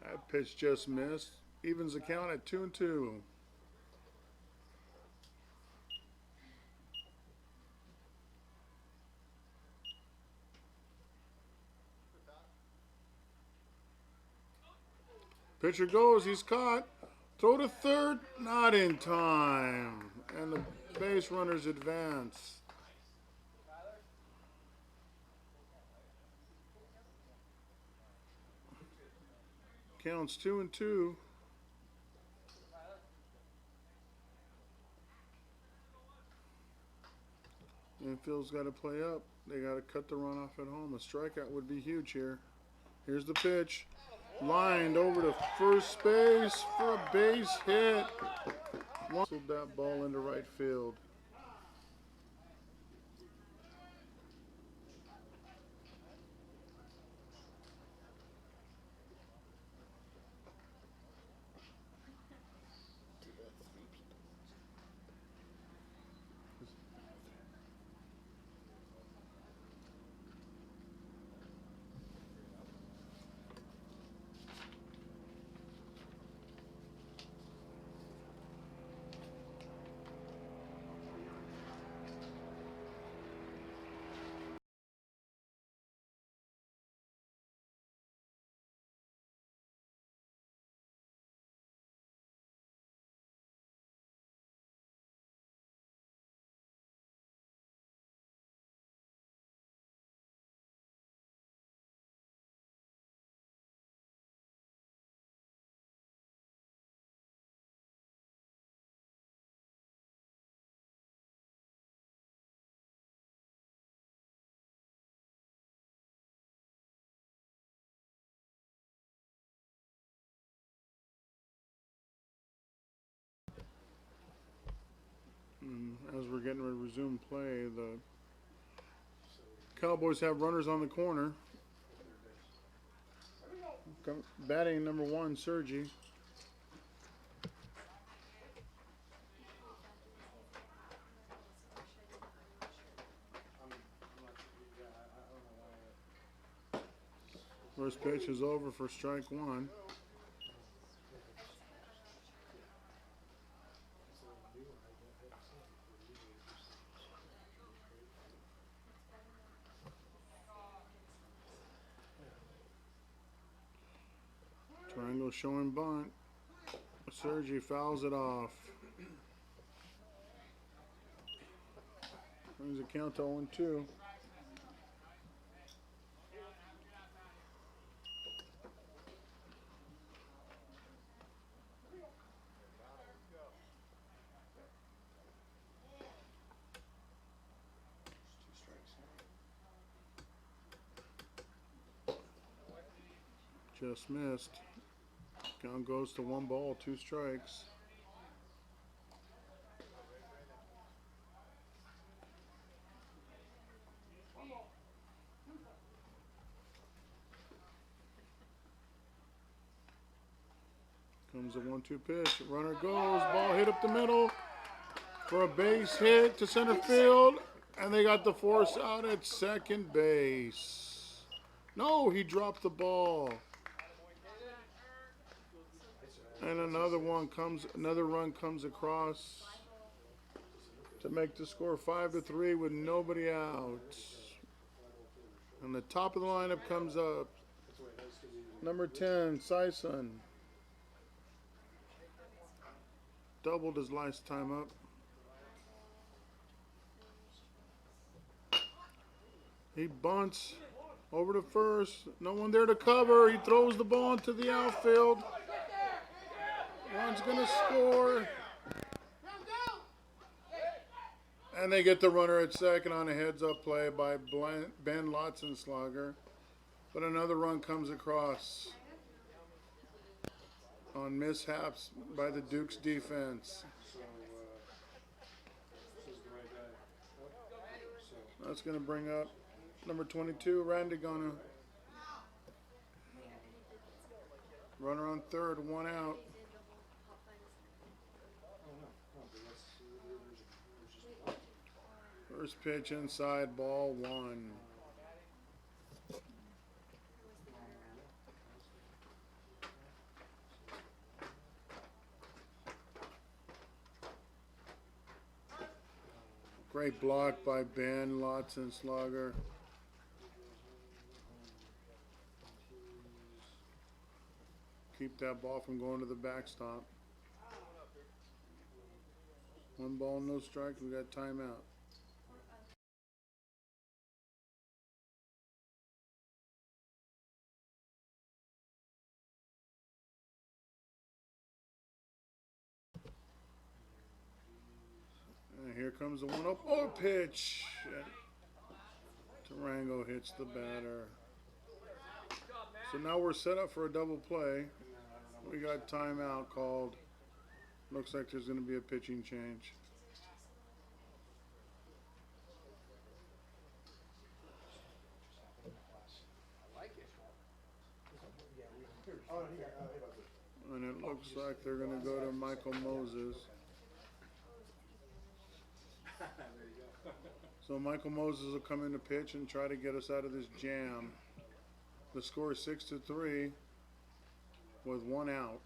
That pitch just missed. Evens the count at 2-2. Pitcher goes. He's caught. Throw to third. Not in time. And the base runners advance. Counts 2-2. Infield's got to play up. They got to cut the run off at home. A strikeout would be huge here. Here's the pitch. Lined over to first base for a base hit. Whistled that ball into right field. As we're getting ready to resume play, the Cowboys have runners on the corner. Batting number 1, Sergi. First pitch is over for strike 1. Triangle showing bunt. Sergi fouls it off. Brings the count to 0-2. Just missed. Count goes to 1 ball, 2 strikes. Comes a 1-2 pitch. Runner goes. Ball hit up the middle for a base hit to center field. And they got the force out at second base. No, he dropped the ball. And another run comes across to make the score 5-3 with nobody out. And the top of the lineup comes up. Number 10, Sison. Doubled his last time up. He bunts over to first. No one there to cover. He throws the ball into the outfield. One's going to score. And they get the runner at second on a heads-up play by Ben Lotzenslager. But another run comes across on mishaps by the Duke's defense. That's going to bring up number 22, Randigona. Runner on third, one out. First pitch inside, ball one. Great block by Ben Lotzenslager. Keep that ball from going to the backstop. One ball, no strikes. We got timeout. And here comes the 1-0 pitch. Tarango hits the batter. So now we're set up for a double play. We got timeout called. Looks like there's going to be a pitching change. And it looks like they're going to go to Michael Moses. So Michael Moses will come in to pitch and try to get us out of this jam. The score is 6-3 with one out.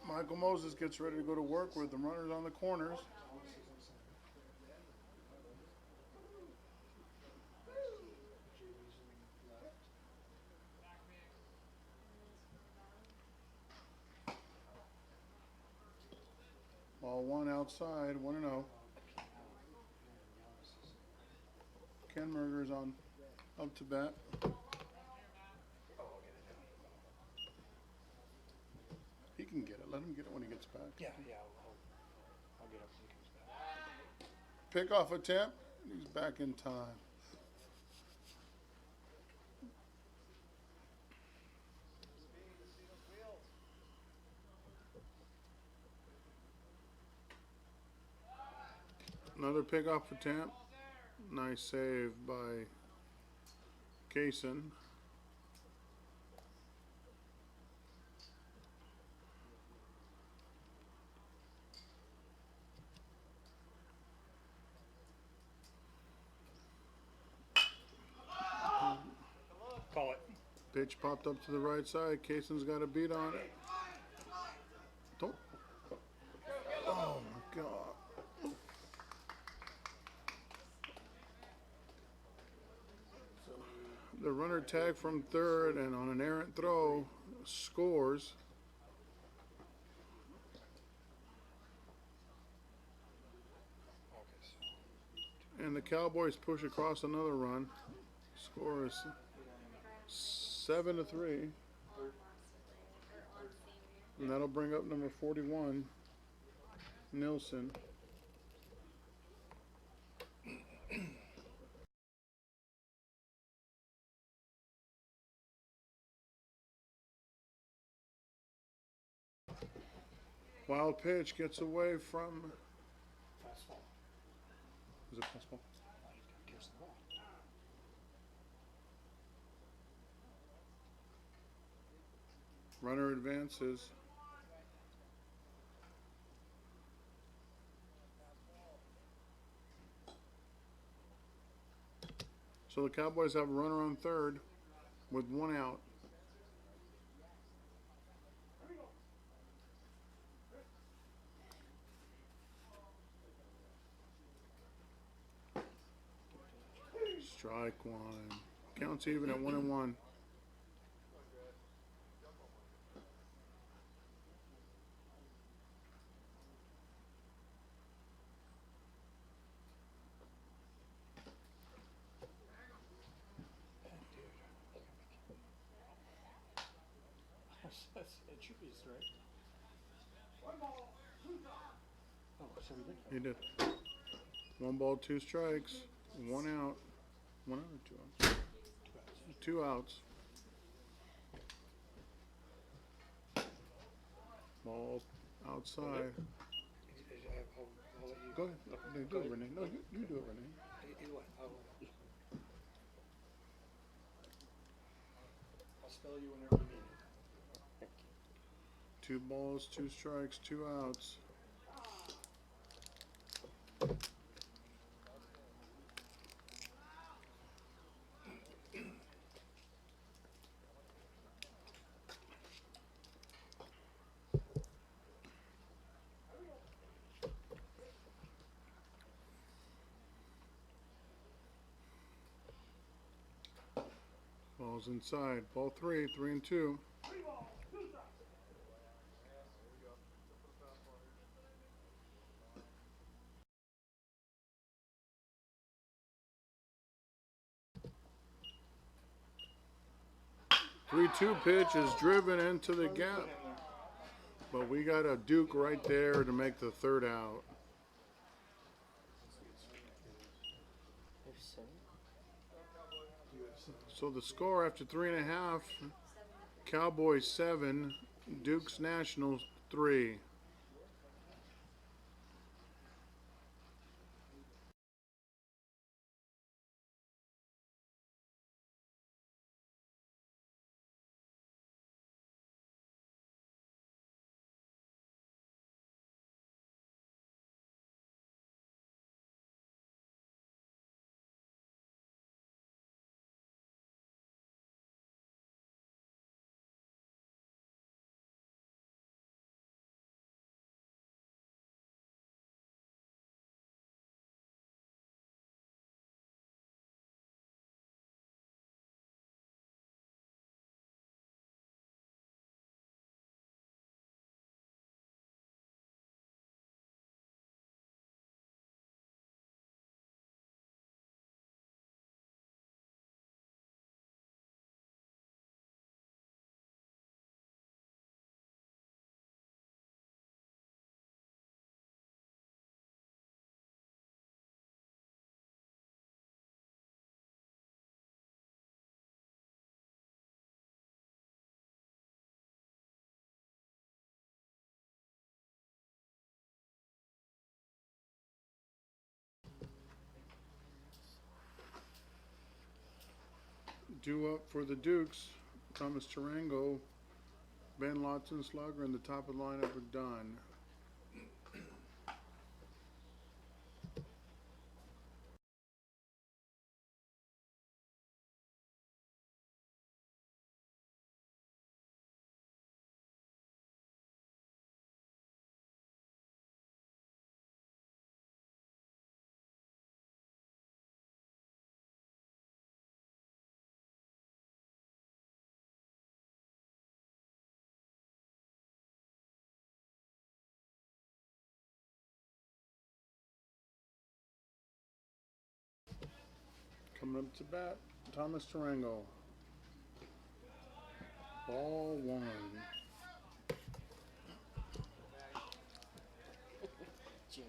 Michael Moses gets ready to go to work with the runners on the corners. Ball one outside, 1-0. Ken Merger's on up to bat. He can get it. Let him get it when he gets back. Yeah, I'll get up when he comes back. Pickoff attempt. He's back in time. Another pickoff attempt. Nice save by Kaysen. Call it. Pitch popped up to the right side. Kaysen's got a beat on it. Don't. Oh my God. The runner tagged from third and on an errant throw scores. And the Cowboys push across another run. Score is 7-3. And that'll bring up number 41, Nilsson. Wild pitch gets away from. Fastball. Is it fastball? Catch the ball. Runner advances. So the Cowboys have a runner on third with one out. Strike one. Counts even at 1-1. It should be a strike. 1 ball, 2 strikes. Oh, so we did. He did. 1 ball, 2 strikes, 1 out. 1 out or 2 outs? 2 outs. Ball outside. I'll let you. Go ahead. No, do it, Renee. No, you do it, Renee. Either way, I'll spell you whenever you need it. 2 balls, 2 strikes, 2 outs. Ball's inside. Ball 3, 3-2. 3 balls, 2 strikes. Three-two pitch is driven into the gap, but we got a Duke right there to make the third out. So the score after 3.5, Cowboys 7, Duke's Nationals 3. Due up for the Dukes, Thomas Tarango, Ben Lotson, Slugger, and the top of the lineup are done. Coming up to bat, Thomas Tarango. Ball one. Gino.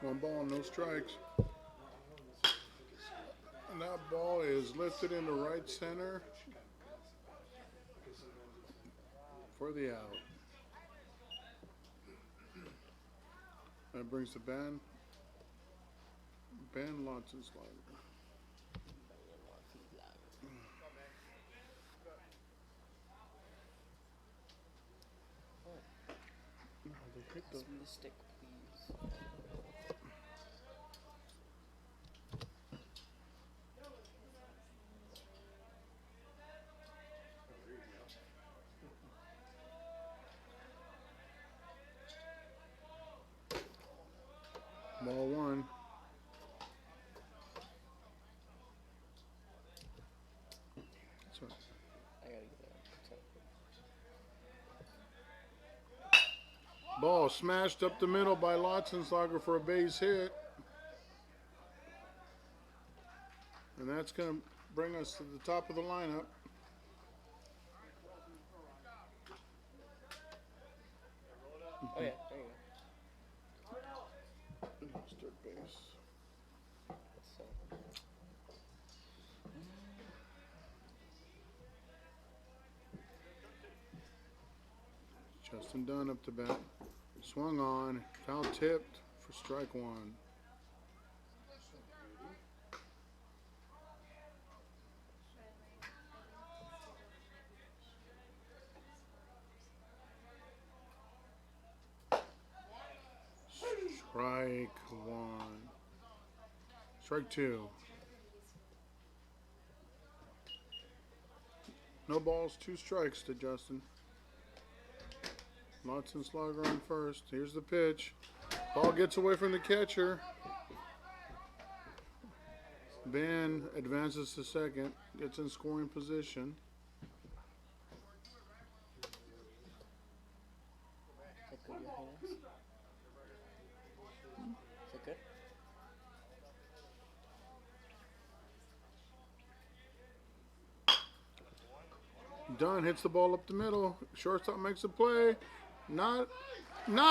One ball, no strikes. And that ball is lifted into right center for the out. That brings the Ben Lotson Slugger. No, they hit the Pass me the stick, please. ball one. So I gotta get that. ball smashed up the middle by Lotzenslager for a base hit. And that's going to bring us to the top of the lineup. Oh yeah, there you go. Third base. So, Justin Dunn up to bat. Swung on. Foul tipped for strike one. Strike one. Strike two. No balls, two strikes to Justin. Lotzenslager on first. Here's the pitch. Ball gets away from the catcher. Ben advances to second. Gets in scoring position. is that good, Your Highness? Is that good? Dunn hits the ball up the middle. Shortstop makes a play. Not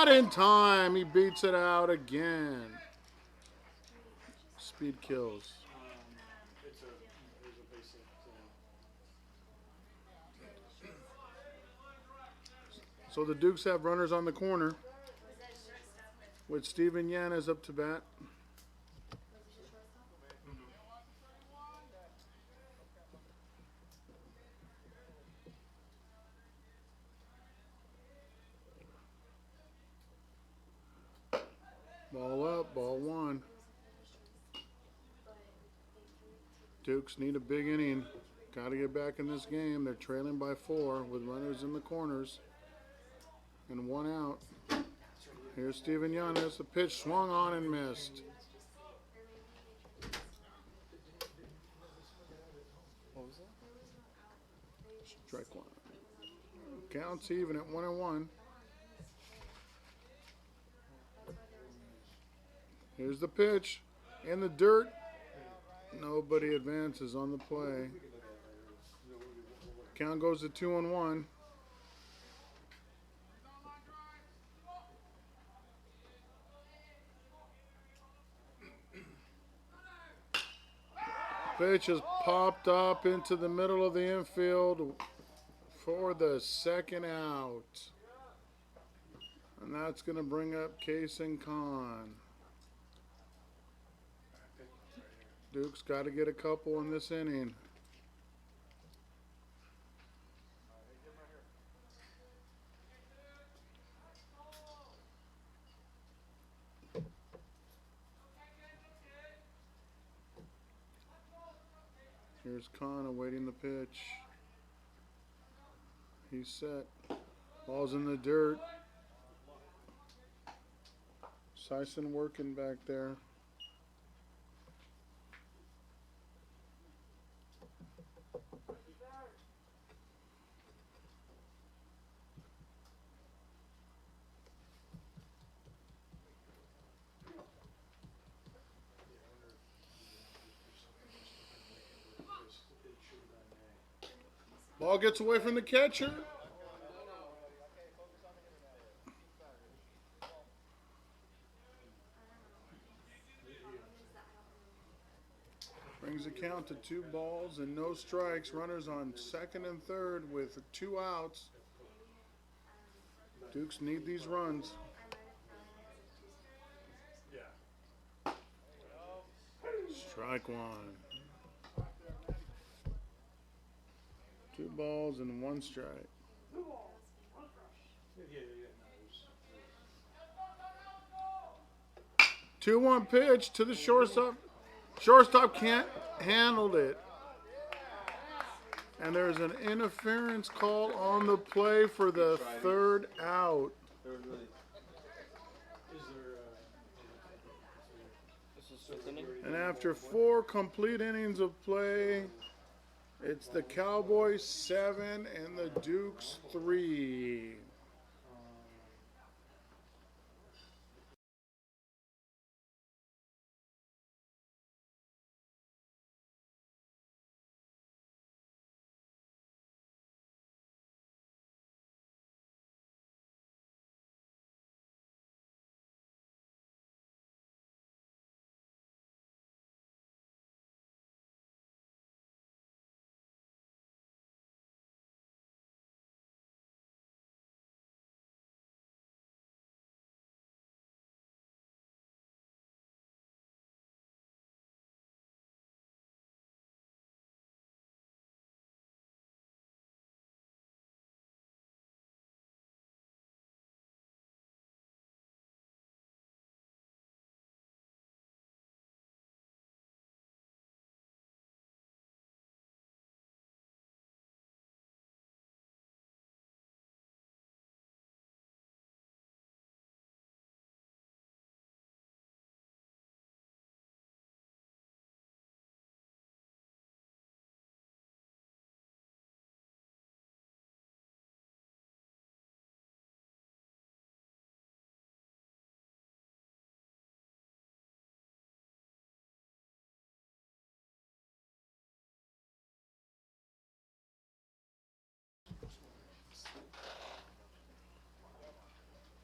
in time. He beats it out again. Speed kills. It's a basic. So the Dukes have runners on the corner with Steven Yanez up to bat. Ball up, ball one. Dukes need a big inning. Got to get back in this game. They're trailing by 4 with runners in the corners and one out. Here's Steven Yanez. The pitch swung on and missed. What was that? Strike one. Counts even at 1-1. Here's the pitch. In the dirt. Nobody advances on the play. Count goes to 2-1. Pitch is popped up into the middle of the infield for the second out. And that's going to bring up Case and Khan. Duke's got to get a couple in this inning. Here's Khan awaiting the pitch. He's set. Ball's in the dirt. Sison working back there. Ball gets away from the catcher. Brings the count to 2 balls and no strikes. Runners on second and third with 2 outs. Dukes need these runs. Strike 1. 2 balls and 1 strike. 2-1 pitch to the shortstop. Shortstop can't handle it. And there's an interference call on the play for the 3rd out. And after 4 complete innings of play, it's the Cowboys 7 and the Dukes 3.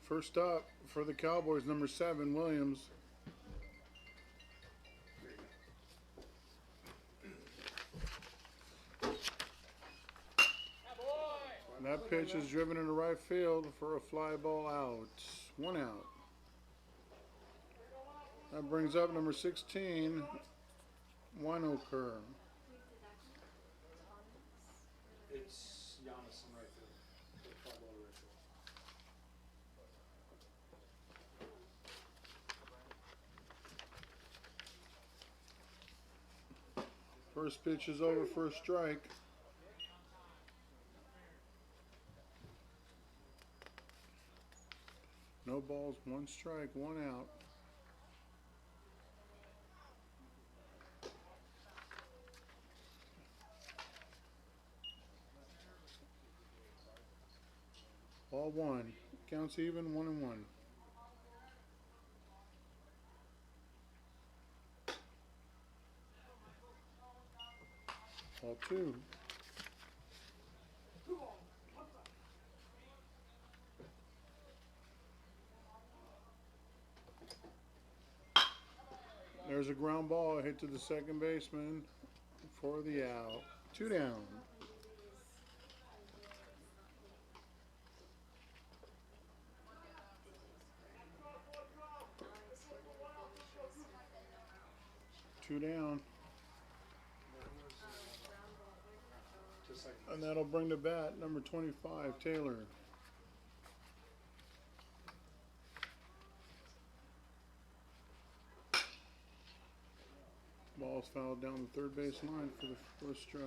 First up for the Cowboys, number 7, Williams. And that pitch is driven into right field for a fly ball out. 1 out. That brings up number 16, Winokur. It's Giannis in right field. The fly ball to right field. First pitch is over for a strike. No balls, 1 strike, 1 out. Ball 1. Counts even, 1-1. Ball 2. There's a ground ball hit to the second baseman for the out. 2 down. Two down. second. And that'll bring the bat number 25, Taylor. Ball's fouled down the third base line for the first strike.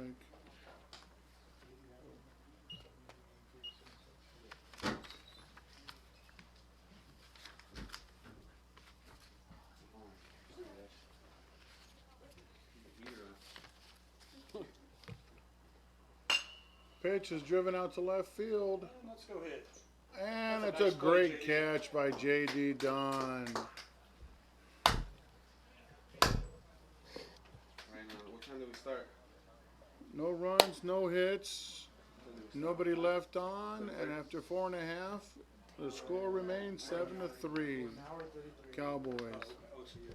Pitch is driven out to left field. Let's go hit. And That's it's a a nice play, great JD. catch by J.D. Dunn. What time do we start? No runs, no hits, nobody left on, and after 4.5, the score remains 7-3. An hour 33. Cowboys. Oh, so yeah.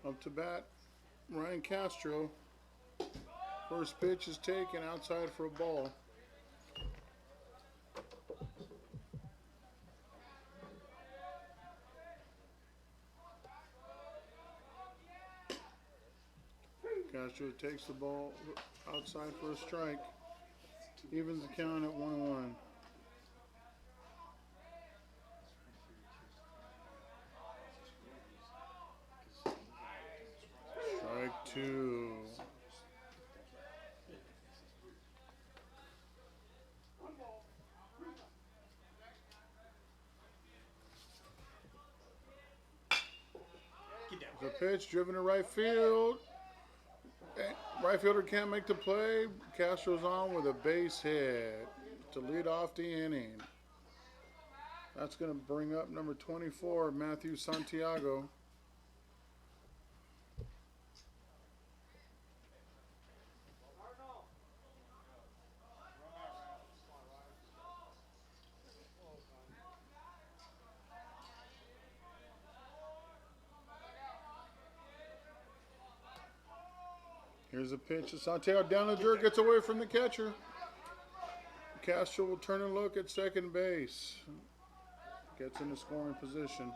Up to bat, Ryan Castro. First pitch is taken outside for a ball. Castro takes the ball outside for a strike. Evens the count at 1-1. Strike two. The pitch driven to right field. Right fielder can't make the play. Castro's on with a base hit to lead off the inning. That's going to bring up number 24, Matthew Santiago. Here's a pitch to Santiago down the dirt, gets away from the catcher. Castro will turn and look at second base. Gets in the scoring position.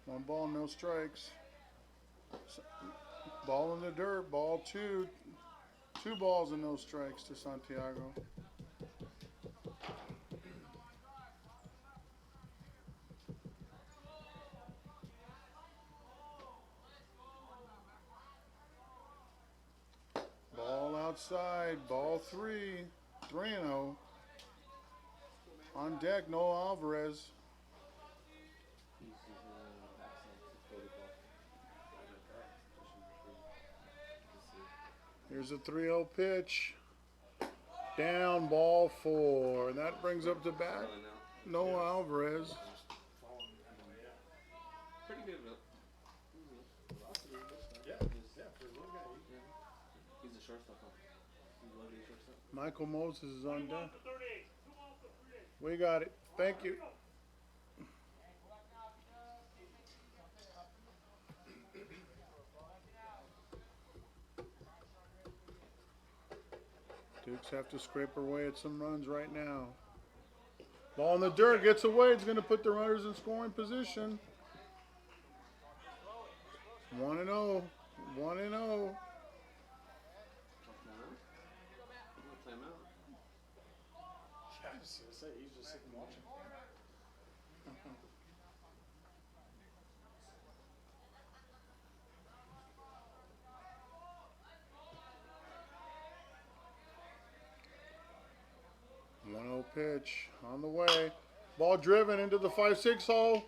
One ball, no strikes. Ball in the dirt, ball two. 2 balls and no strikes to Santiago. Ball outside, ball 3, 3-0. On deck, Noah Alvarez. Here's a 3-0 pitch. Down, ball 4. And that brings up the bat Noah Alvarez. Pretty good, though. Yeah, for a little guy. He's a shortstop. He's a lovely shortstop. Michael Moses is on deck. to 38. 2 off to 38. We got it. Thank you. Dukes have to scrape away at some runs right now. Ball in the dirt, gets away. It's going to put the runners in scoring position. 1-0. 1-0. Timeout. Yeah, I was gonna say, he's just sitting watching. 1-0 pitch on the way. Ball driven into the 5-6 hole.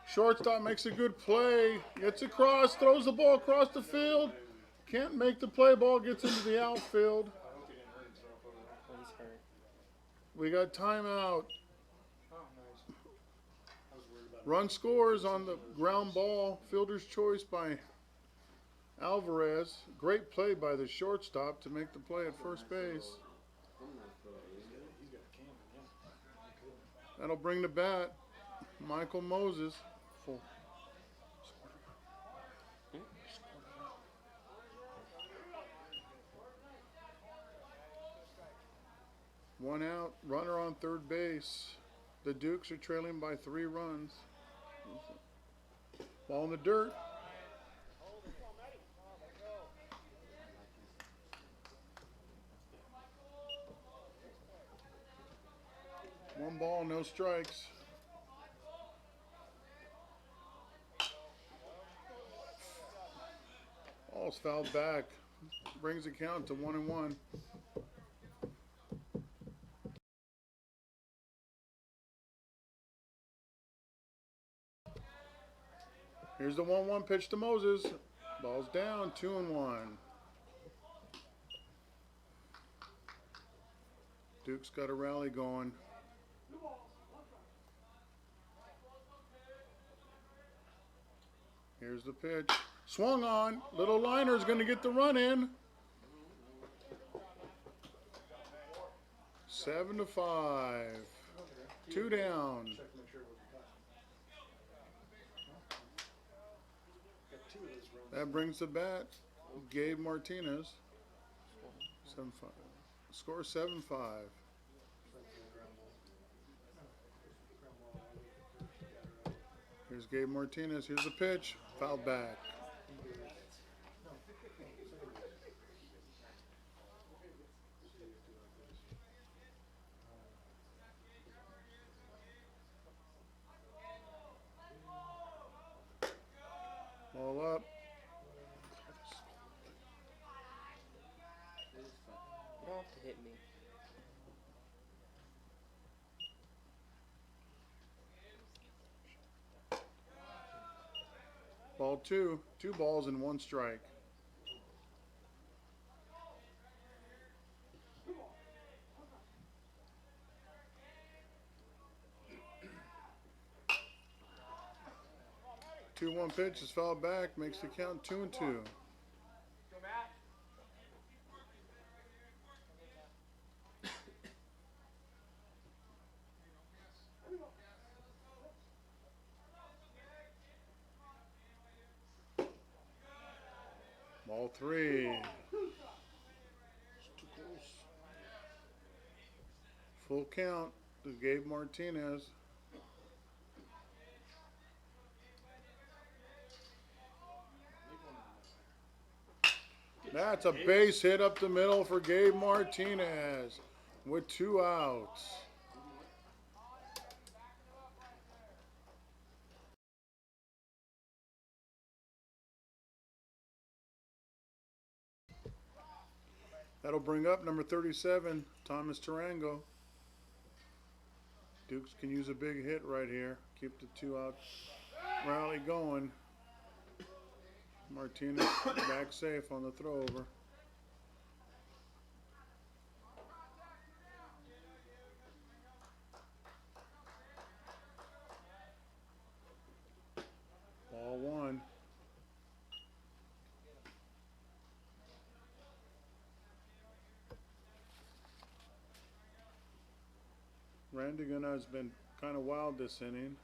Shortstop makes a good play. Gets across, throws the ball across the field. Can't make the play. Ball gets into the outfield. I hope he didn't hurt himself over that. Oh, he's hurt. We got timeout. Oh, nice. I was worried about Run scores on the ground ball. Fielder's choice by Alvarez. Great play by the shortstop to make the play at first base. He's got a cannon, yeah. That'll bring the bat. Michael Moses. Full. One out, runner on third base. The Dukes are trailing by 3 runs. Ball in the dirt. One ball, no strikes. Ball's fouled back. Brings the count to 1-1. Here's the 1-1 pitch to Moses. Ball's down, 2-1. Duke's got a rally going. Here's the pitch. Swung on. Little liner's going to get the run in. 7-5. 2 down. Check to make sure it wasn't caught. Got 2 of those runs. That brings the bat. Gabe Martinez. 7-5. Score 7-5. Here's Gabe Martinez. Here's the pitch. Fouled back. Ball up. You don't have to hit me. Ball 2. 2 balls and 1 strike. Two 1 pitch is fouled back, makes the count 2-2. Ball 3. It's too close. Full count to Gabe Martinez. That's a base hit up the middle for Gabe Martinez with 2 outs. That'll bring up number 37, Thomas Tarango. Dukes can use a big hit right here. Keep the 2 out rally going. Martinez back safe on the throw over. Ball 1. Randigan has been kind of wild this inning.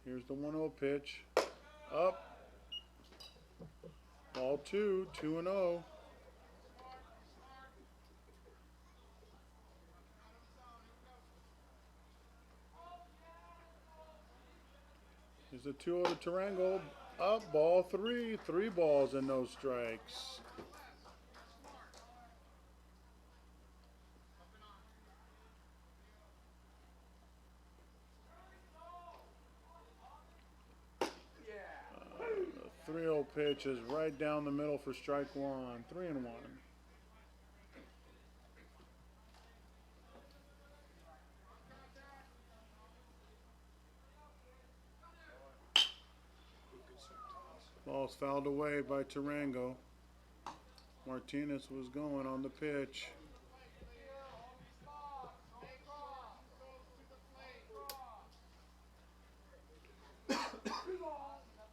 Here's the 1-0 pitch. Up. Ball 2, 2-0. Here's the 2-0 to Tarango. Up, ball 3. 3 balls and no strikes. The 3-0 pitch is right down the middle for strike 1. 3-1. Ball's fouled away by Tarango. Martinez was going on the pitch.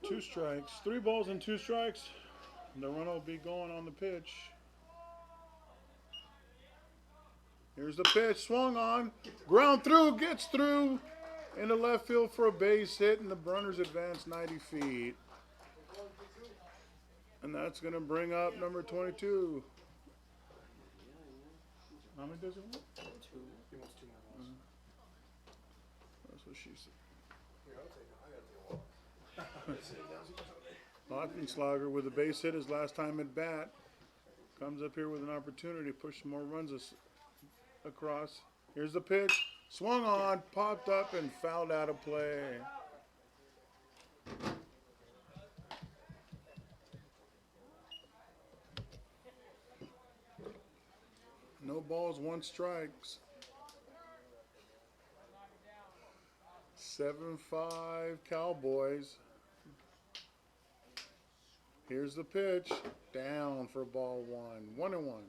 2 strikes. 3 balls and 2 strikes. The runner will be going on the pitch. Here's the pitch. Swung on. Ground through. Gets through. Into left field for a base hit. And the runners advance 90 feet. And that's going to bring up number 22. How many does he want? 2. He wants 2 more balls. That's what she said. Here, I'll take it. I gotta take a walk. Lockenslager with a base hit his last time at bat. Comes up here with an opportunity to push some more runs across. Here's the pitch. Swung on, popped up, and fouled out of play. No balls, 1 strikes. 7-5 Cowboys. Here's the pitch. Down for ball 1. 1-1.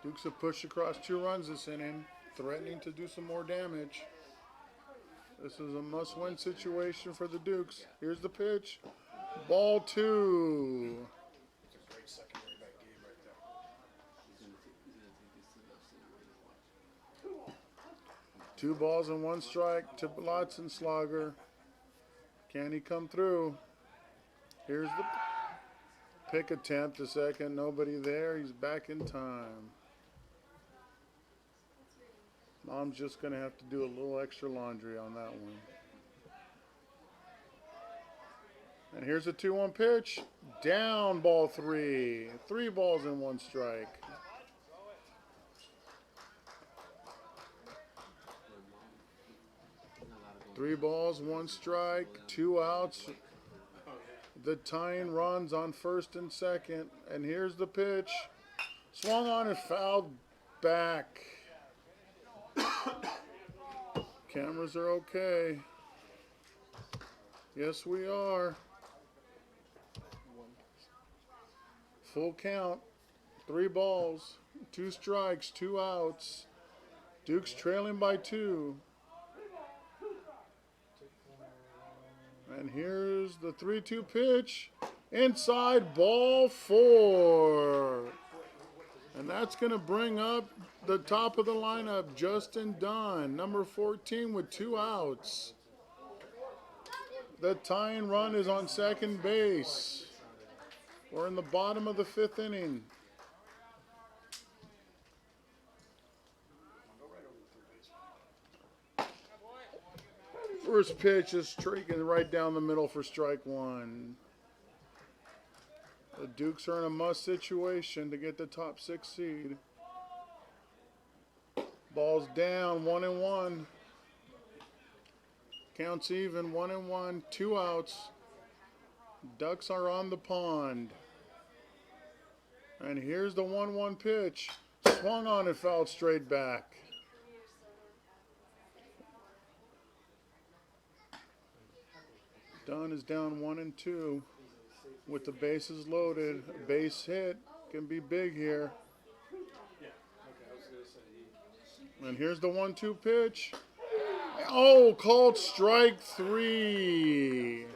Dukes have pushed across 2 runs this inning, threatening to do some more damage. This is a must-win situation for the Dukes. Here's the pitch. Ball 2. It's a great secondary back game right there. 2 balls and 1 strike to Lotzenslager. Can he come through? Here's the pick attempt to second. Nobody there. He's back in time. Mom's just going to have to do a little extra laundry on that one. And here's a 2-1 pitch. Down, ball 3. 3 balls and 1 strike. Three balls, 1 strike, 2 outs. The tying runs on first and second. And here's the pitch. Swung on and fouled back. Cameras are okay. Yes, we are. Full count. 3 balls, 2 strikes, 2 outs. Duke's trailing by 2. And here's the 3-2 pitch. Inside, ball 4. And that's going to bring up the top of the lineup, Justin Dunn, number 14 with 2 outs. The tying run is on second base. We're in the bottom of the 5th inning. First pitch is streaking right down the middle for strike 1. The Dukes are in a must situation to get the top 6 seed. Ball's down, 1-1. Counts even, 1-1, 2 outs. Ducks are on the pond. And here's the 1-1 pitch. Swung on and fouled straight back. Dunn is down 1-2 with the bases loaded. A base hit can be big here. And here's the 1-2 pitch. Oh, called strike 3.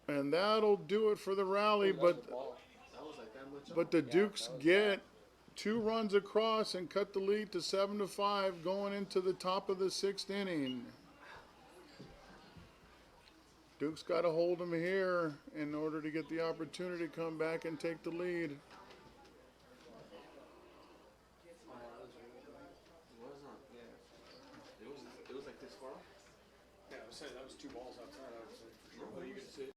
And that'll do it for the rally, but the Dukes get 2 runs across and cut the lead to 7-5 going into the top of the 6th inning. Duke's got to hold him here in order to get the opportunity to come back and take the lead. It was not. Yeah. It was like this far. Yeah, I was saying that was 2 balls outside. I would say for sure. No, Well, you could see it.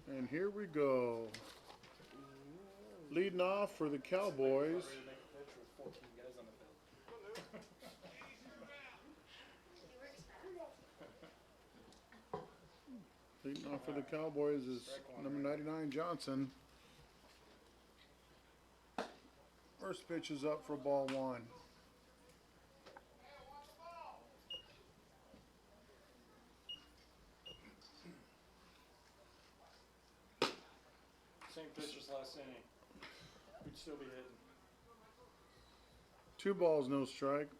And here we go. Leading off for the Cowboys. Ready to make a pitch with 14 guys on the field. Leading off for the Cowboys is number 99, Johnson. First pitch is up for ball 1. Same pitch as last inning. We'd still be hitting. 2 balls, no strike.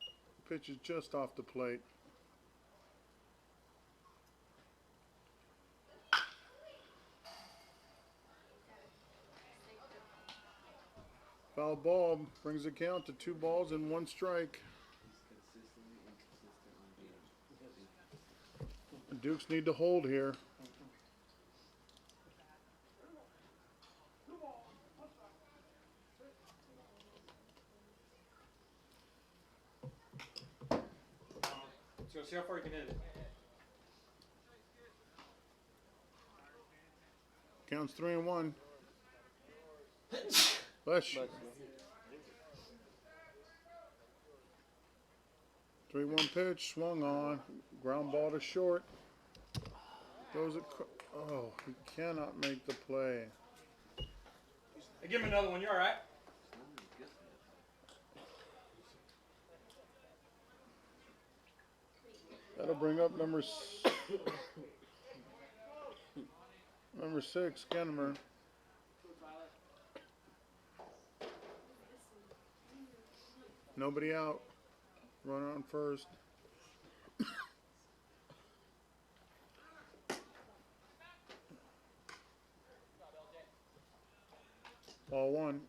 Pitch is just off the plate. Foul ball brings the count to 2 balls and 1 strike. He's consistently inconsistent on being. Dukes need to hold here. So see how far you can hit it. Counts 3-1. Bless you. 3-1 pitch, swung on, ground ball to short. Goes oh, he cannot make the play. Hey, give me another one. You all right? That'll bring up number 6, Kennemer. Nobody out. Runner on first. Ball 1.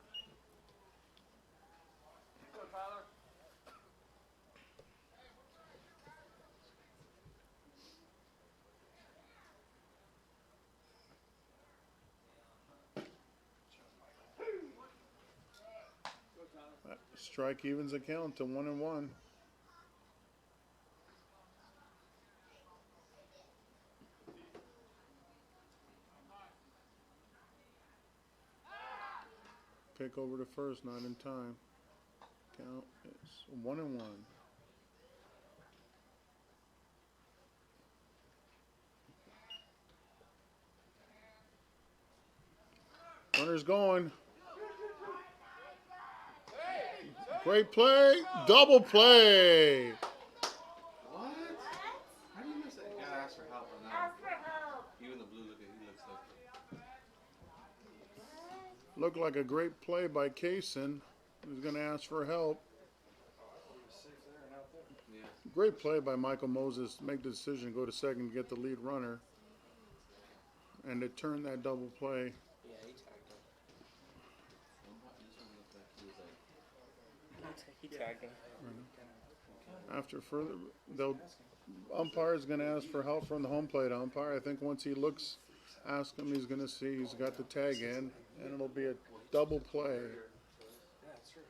That strike evens the count to 1-1. Pick over to first, not in time. Count is 1-1. Runner's going. Great play. Double play. What? How do you miss that? You gotta ask for help on that. Even the blue he looks like. Looked like a great play by Kaysen. He's going to ask for help. Safe there and out there. Yeah. Great play by Michael Moses. Make the decision to go to second to get the lead runner. And to turn that double play. Yeah, he tagged him. This one looked like he was like. He tagged him. After further, umpire's going to ask for help from the home plate umpire. I think once he looks, ask him, he's going to see he's got the tag in, and it'll be a double play. Yeah, that's true.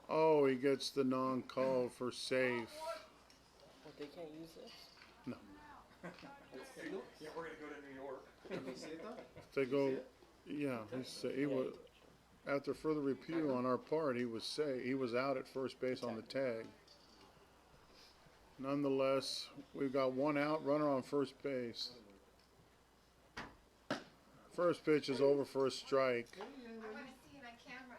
Oh, he gets the non-call for safe. What, they can't use this? No. Yeah, we're gonna go to New York. Did he see it though? They go, yeah, he was, after further review on our part, he was out at first base on the tag. Nonetheless, we've got one out, runner on first base. First pitch is over for a strike. I want to see it on camera.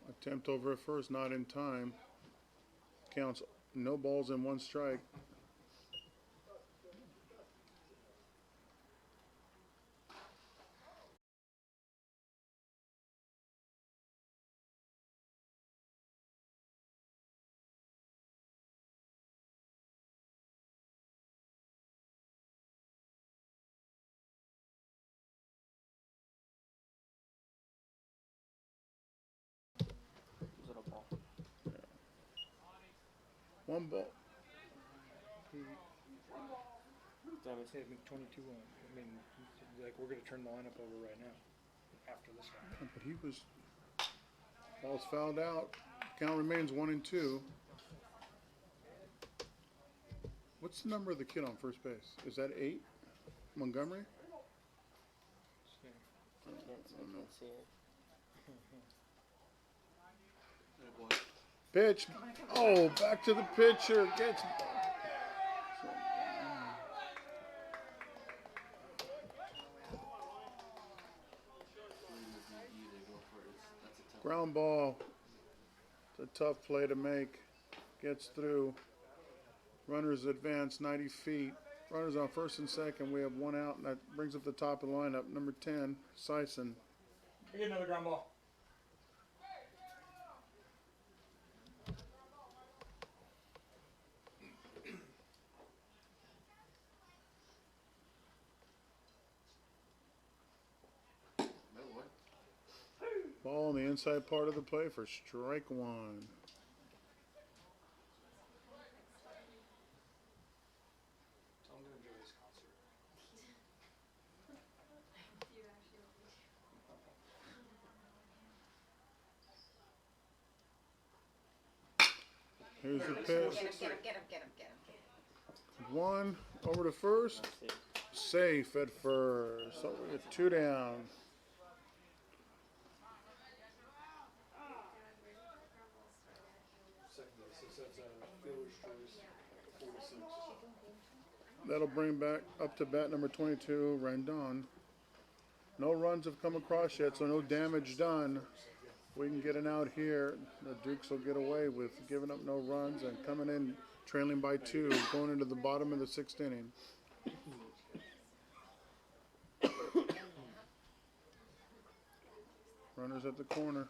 Attempt over at first, not in time. Counts no balls and one strike. Is it a ball? One ball. Damn, it's hitting 22 on. I mean, like we're gonna turn the lineup over right now. After this one. But he was. Ball's fouled out. Count remains 1-2. What's the number of the kid on first base? Is that 8? Montgomery? I can't see it. Hey, boy. Pitch. Oh, back to the pitcher. Gets. Ground ball. It's a tough play to make. Gets through. Runners advance 90 feet. Runners on first and second. We have one out, and that brings up the top of the lineup. Number 10, Sison. I get another ground ball. Ball on the inside part of the play for strike one. I'm gonna enjoy this concert. Here's the pitch. Get him, get him. One over to first. I see. Safe at first. So we get 2 down. Second base. So that's a fielder's choice. 46. That'll bring back up to bat number 22, Randon. No runs have come across yet, so no damage done. We can get an out here. The Dukes will get away with giving up no runs and coming in trailing by 2, going into the bottom of the 6th inning. Runners at the corner.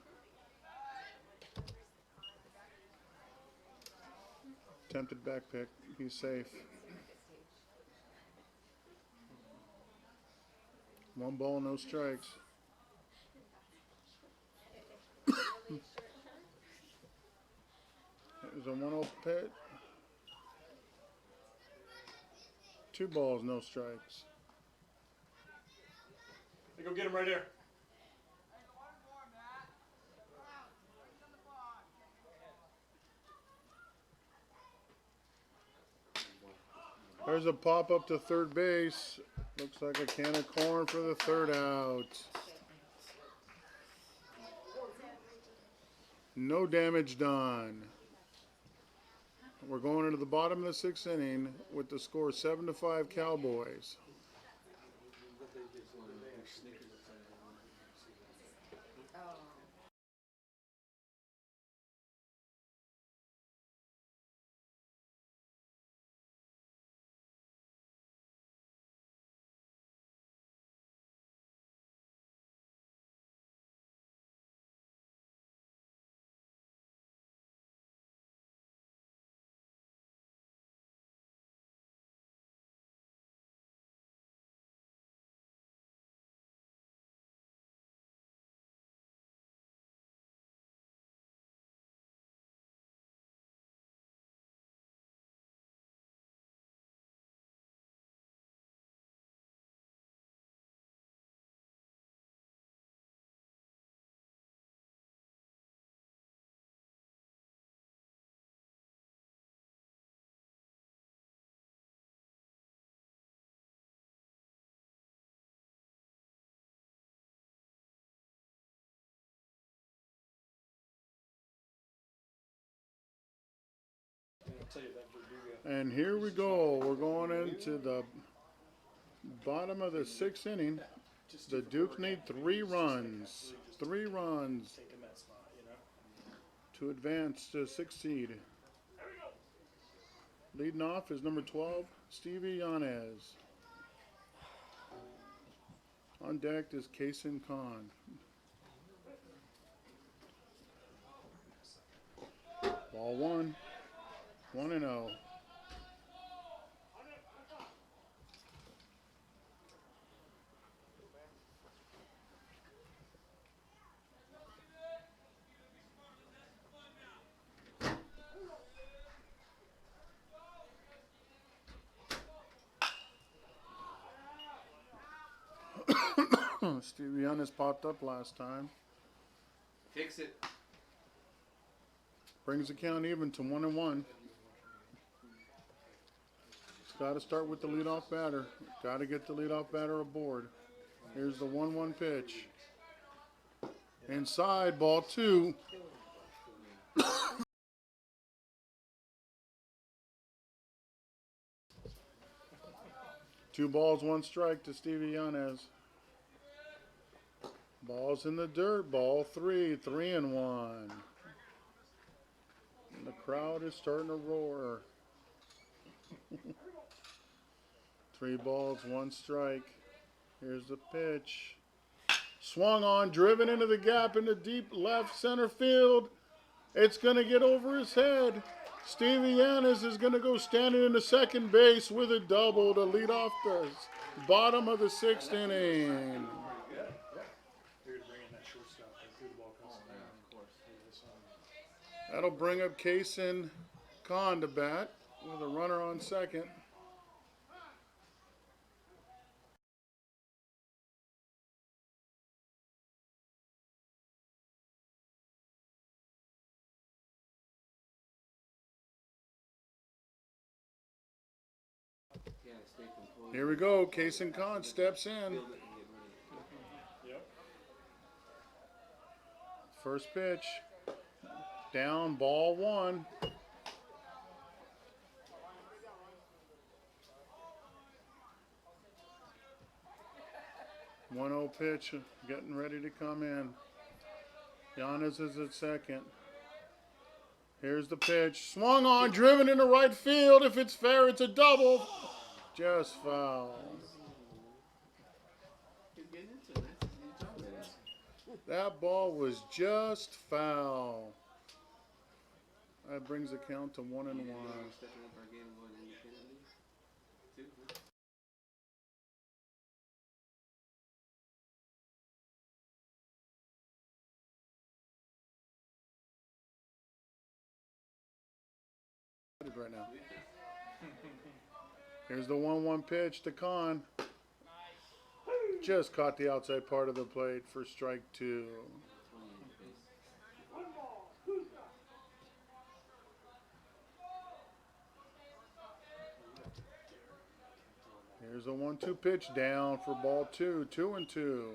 Attempted back pick. He's safe. One ball, no strikes. There's a 1-0 pitch. 2 balls, no strikes. Hey, go get him right here. There's a pop up to third base. Looks like a can of corn for the 3rd out. No damage done. We're going into the bottom of the 6th inning with the score 7-5 Cowboys. I'll tell you that Verdugo. And here we go. We're going into the bottom of the 6th inning. The Dukes need 3 runs. 3 runs Take him that spot, you know? to advance to 6th seed. Leading off is number 12, Stevie Yanez. On deck is Kason Khan. Ball 1, 1-0. Stevie Yanez popped up last time. Fix it. Brings the count even to 1-1. It's got to start with the leadoff batter. Got to get the leadoff batter aboard. Here's the 1-1 pitch. Inside, ball 2. 2 balls, 1 strike to Stevie Yanez. Ball's in the dirt. Ball 3, 3-1. And the crowd is starting to roar. 3 balls, 1 strike. Here's the pitch. Swung on, driven into the gap into deep left center field. It's going to get over his head. Stevie Yanez is going to go standing into second base with a double to lead off the bottom of the 6th inning. That'll bring up Kason Khan to bat with a runner on second. Yeah, stay composed. Here we go. Kason Khan steps in. Build it and get ready. First pitch. Down, ball 1. One 0 pitch, getting ready to come in. Yanez is at second. Here's the pitch. Swung on, driven into right field. If it's fair, it's a double. Just foul. He's getting into it. That's his job. That ball was just foul. That brings the count to 1-1. Stepping up our game, going independently. 2. Right now. Here's the 1-1 pitch to Khan. Just caught the outside part of the plate for strike 2. Here's a 1-2 pitch down for ball 2. 2-2.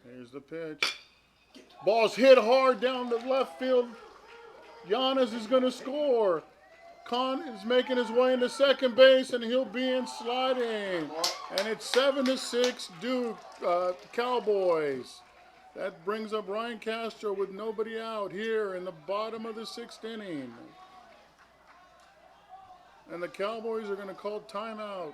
Here's the pitch. Ball's hit hard down the left field. Yanez is going to score. Khan is making his way into second base, and he'll be in sliding. And it's 7-6 Duke Cowboys. That brings up Ryan Castro with nobody out here in the bottom of the 6th inning. And the Cowboys are going to call timeout.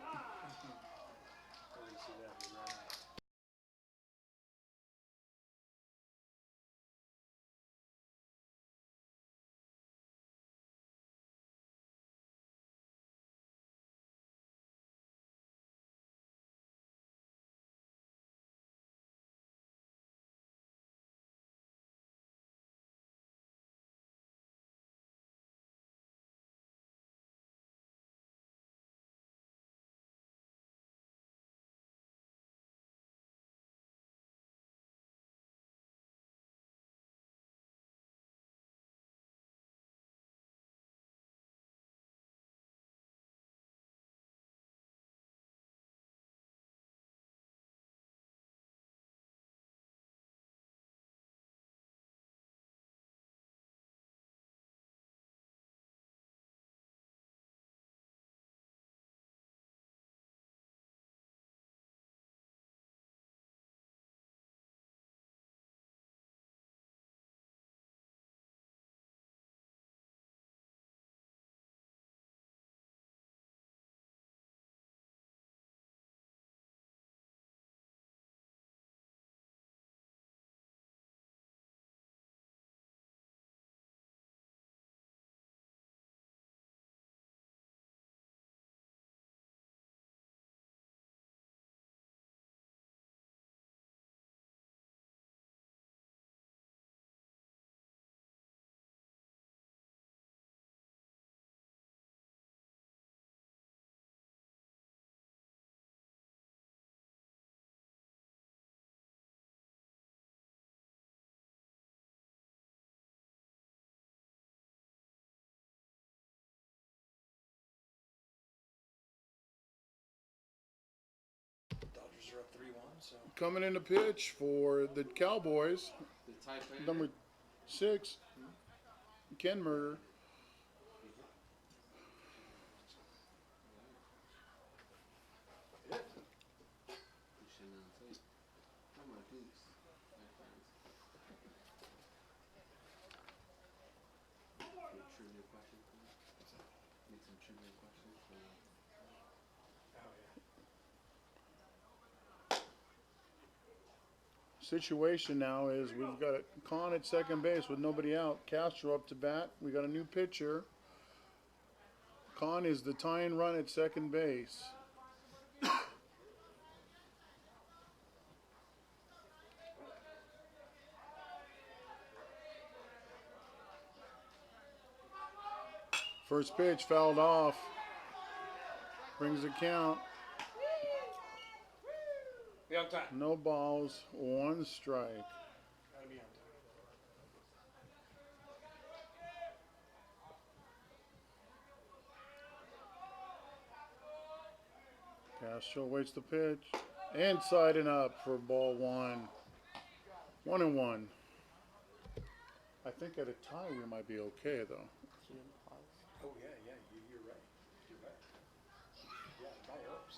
so. Coming in to pitch for the Cowboys, The type A. number 6, Ken Murder. Trivia questions. Need some trivia questions. Situation now is we've got Con at second base with nobody out. Castro up to bat. We got a new pitcher. Con is the tying run at second base. First pitch fouled off. Brings the count. Be on time. No balls, 1 strike. Gotta be on time. Castro waits the pitch. Inside and up for ball 1. 1-1. I think at a tie we might be okay though. Oh, yeah, you're right. You're right. Yeah, tie ups.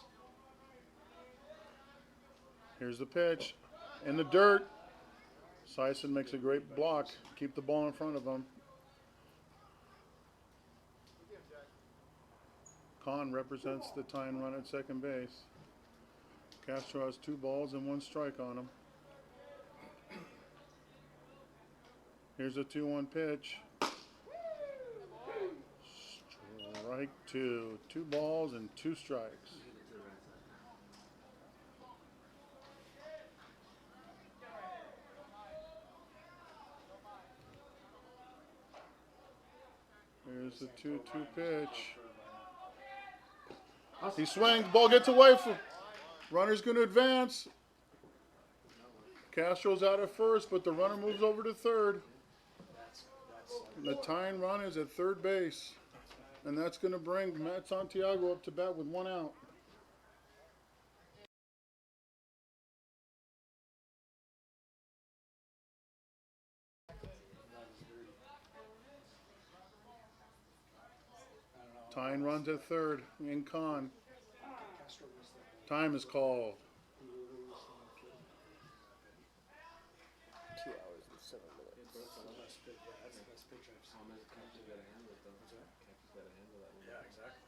Here's the pitch. In the dirt. Sison makes a great block. Keep the ball in front of him. Con represents the tying run at second base. Castro has 2 balls and 1 strike on him. Here's a 2-1 pitch. Strike 2. 2 balls and 2 strikes. Here's the 2-2 pitch. He swings, ball gets away from. Runner's going to advance. Castro's out at first, but the runner moves over to third. The tying run is at third base. And that's going to bring Matt Santiago up to bat with 1 out. Tying runs at third in Con. Time is called. 2 hours and 7 minutes. That's the best pitch I've seen. Yeah, exactly.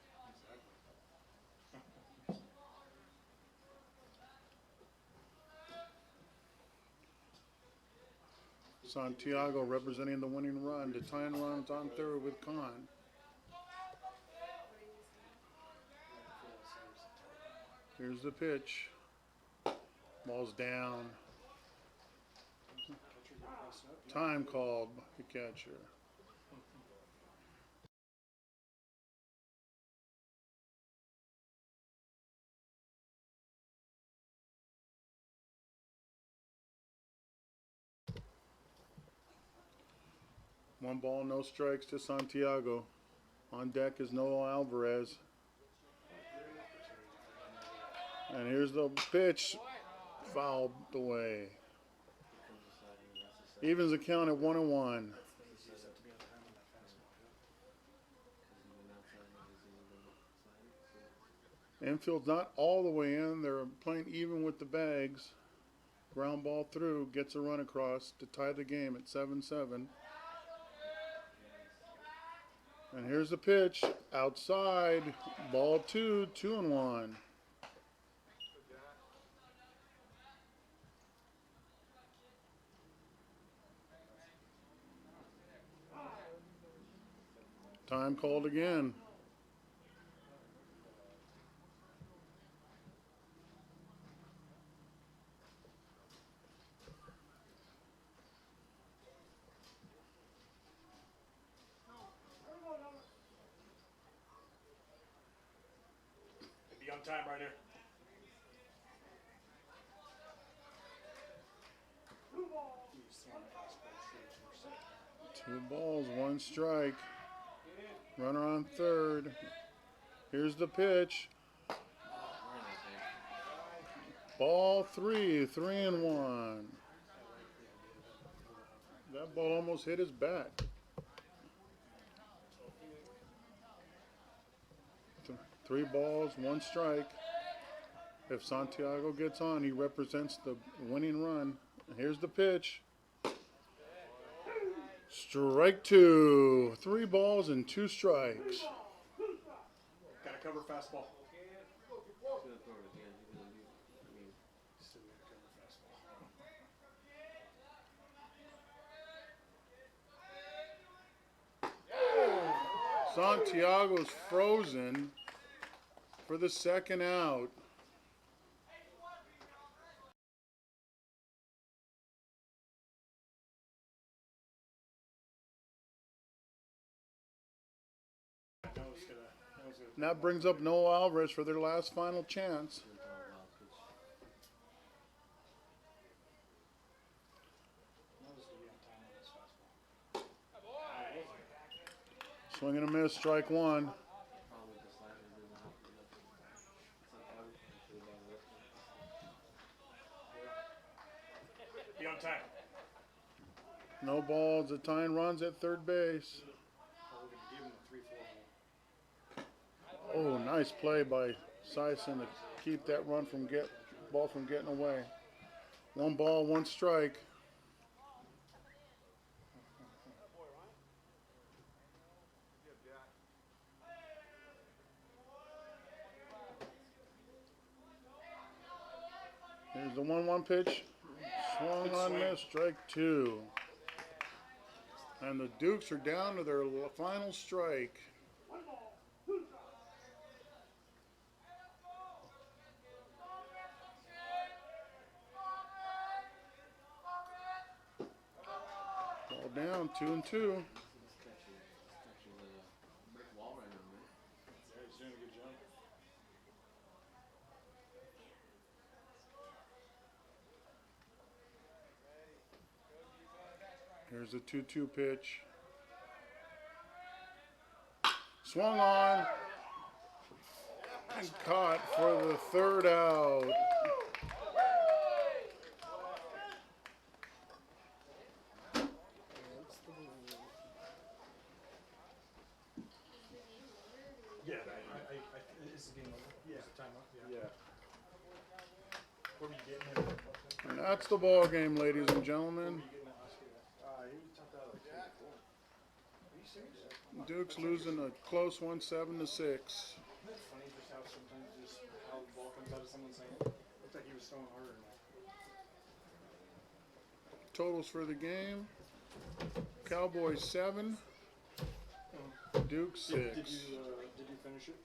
Santiago representing the winning run. The tying run's on third with Con. Here's the pitch. Ball's down. Time called by the catcher. One ball, no strikes to Santiago. On deck is Noah Alvarez. And here's the pitch. Fouled away. Evens the count at 1-1. Infield's not all the way in. They're playing even with the bags. Ground ball through. Gets a run across to tie the game at 7-7. And here's the pitch. Outside. Ball 2. 2-1. Time called again. Be on time right here. Two balls, 1 strike. Runner on third. Here's the pitch. Ball 3, 3-1. That ball almost hit his bat. Three balls, one strike. If Santiago gets on, he represents the winning run. Here's the pitch. Strike 2. 3 balls and 2 strikes. Gotta cover fastball. He's gonna throw it again. He's gonna leave. I mean, Still gotta cover fastball. Santiago's frozen for the second out. And that brings up Noah Alvarez for their last final chance. Swing and a miss, strike 1. probably the slider didn't have to let him. Santiago should have done the rest of it. Be on time. No balls, the tying runs at third base. We're gonna give him a 3-4 hole. Oh, nice play by Sison to keep that run from ball from getting away. 1 ball, 1 strike. Here's the 1-1 pitch. Swung on miss, strike 2. And the Dukes are down to their final strike. Ball down, 2-2. Stretching the brick wall right now, man. Yeah, he's doing a good job. Here's the 2-2 pitch. Swung on and caught for the third out. Yeah, it's a game over. Yeah. It's a timeout. Yeah. What were you getting there? And that's the ball game, ladies and gentlemen. He took that like 3-4. Are you serious? Dukes losing a close one, 7-6. Isn't it funny just how sometimes just how the ball comes out of someone's hand? Looked like he was throwing harder than that. Totals for the game: Cowboys 7, Dukes 6. Did you finish it?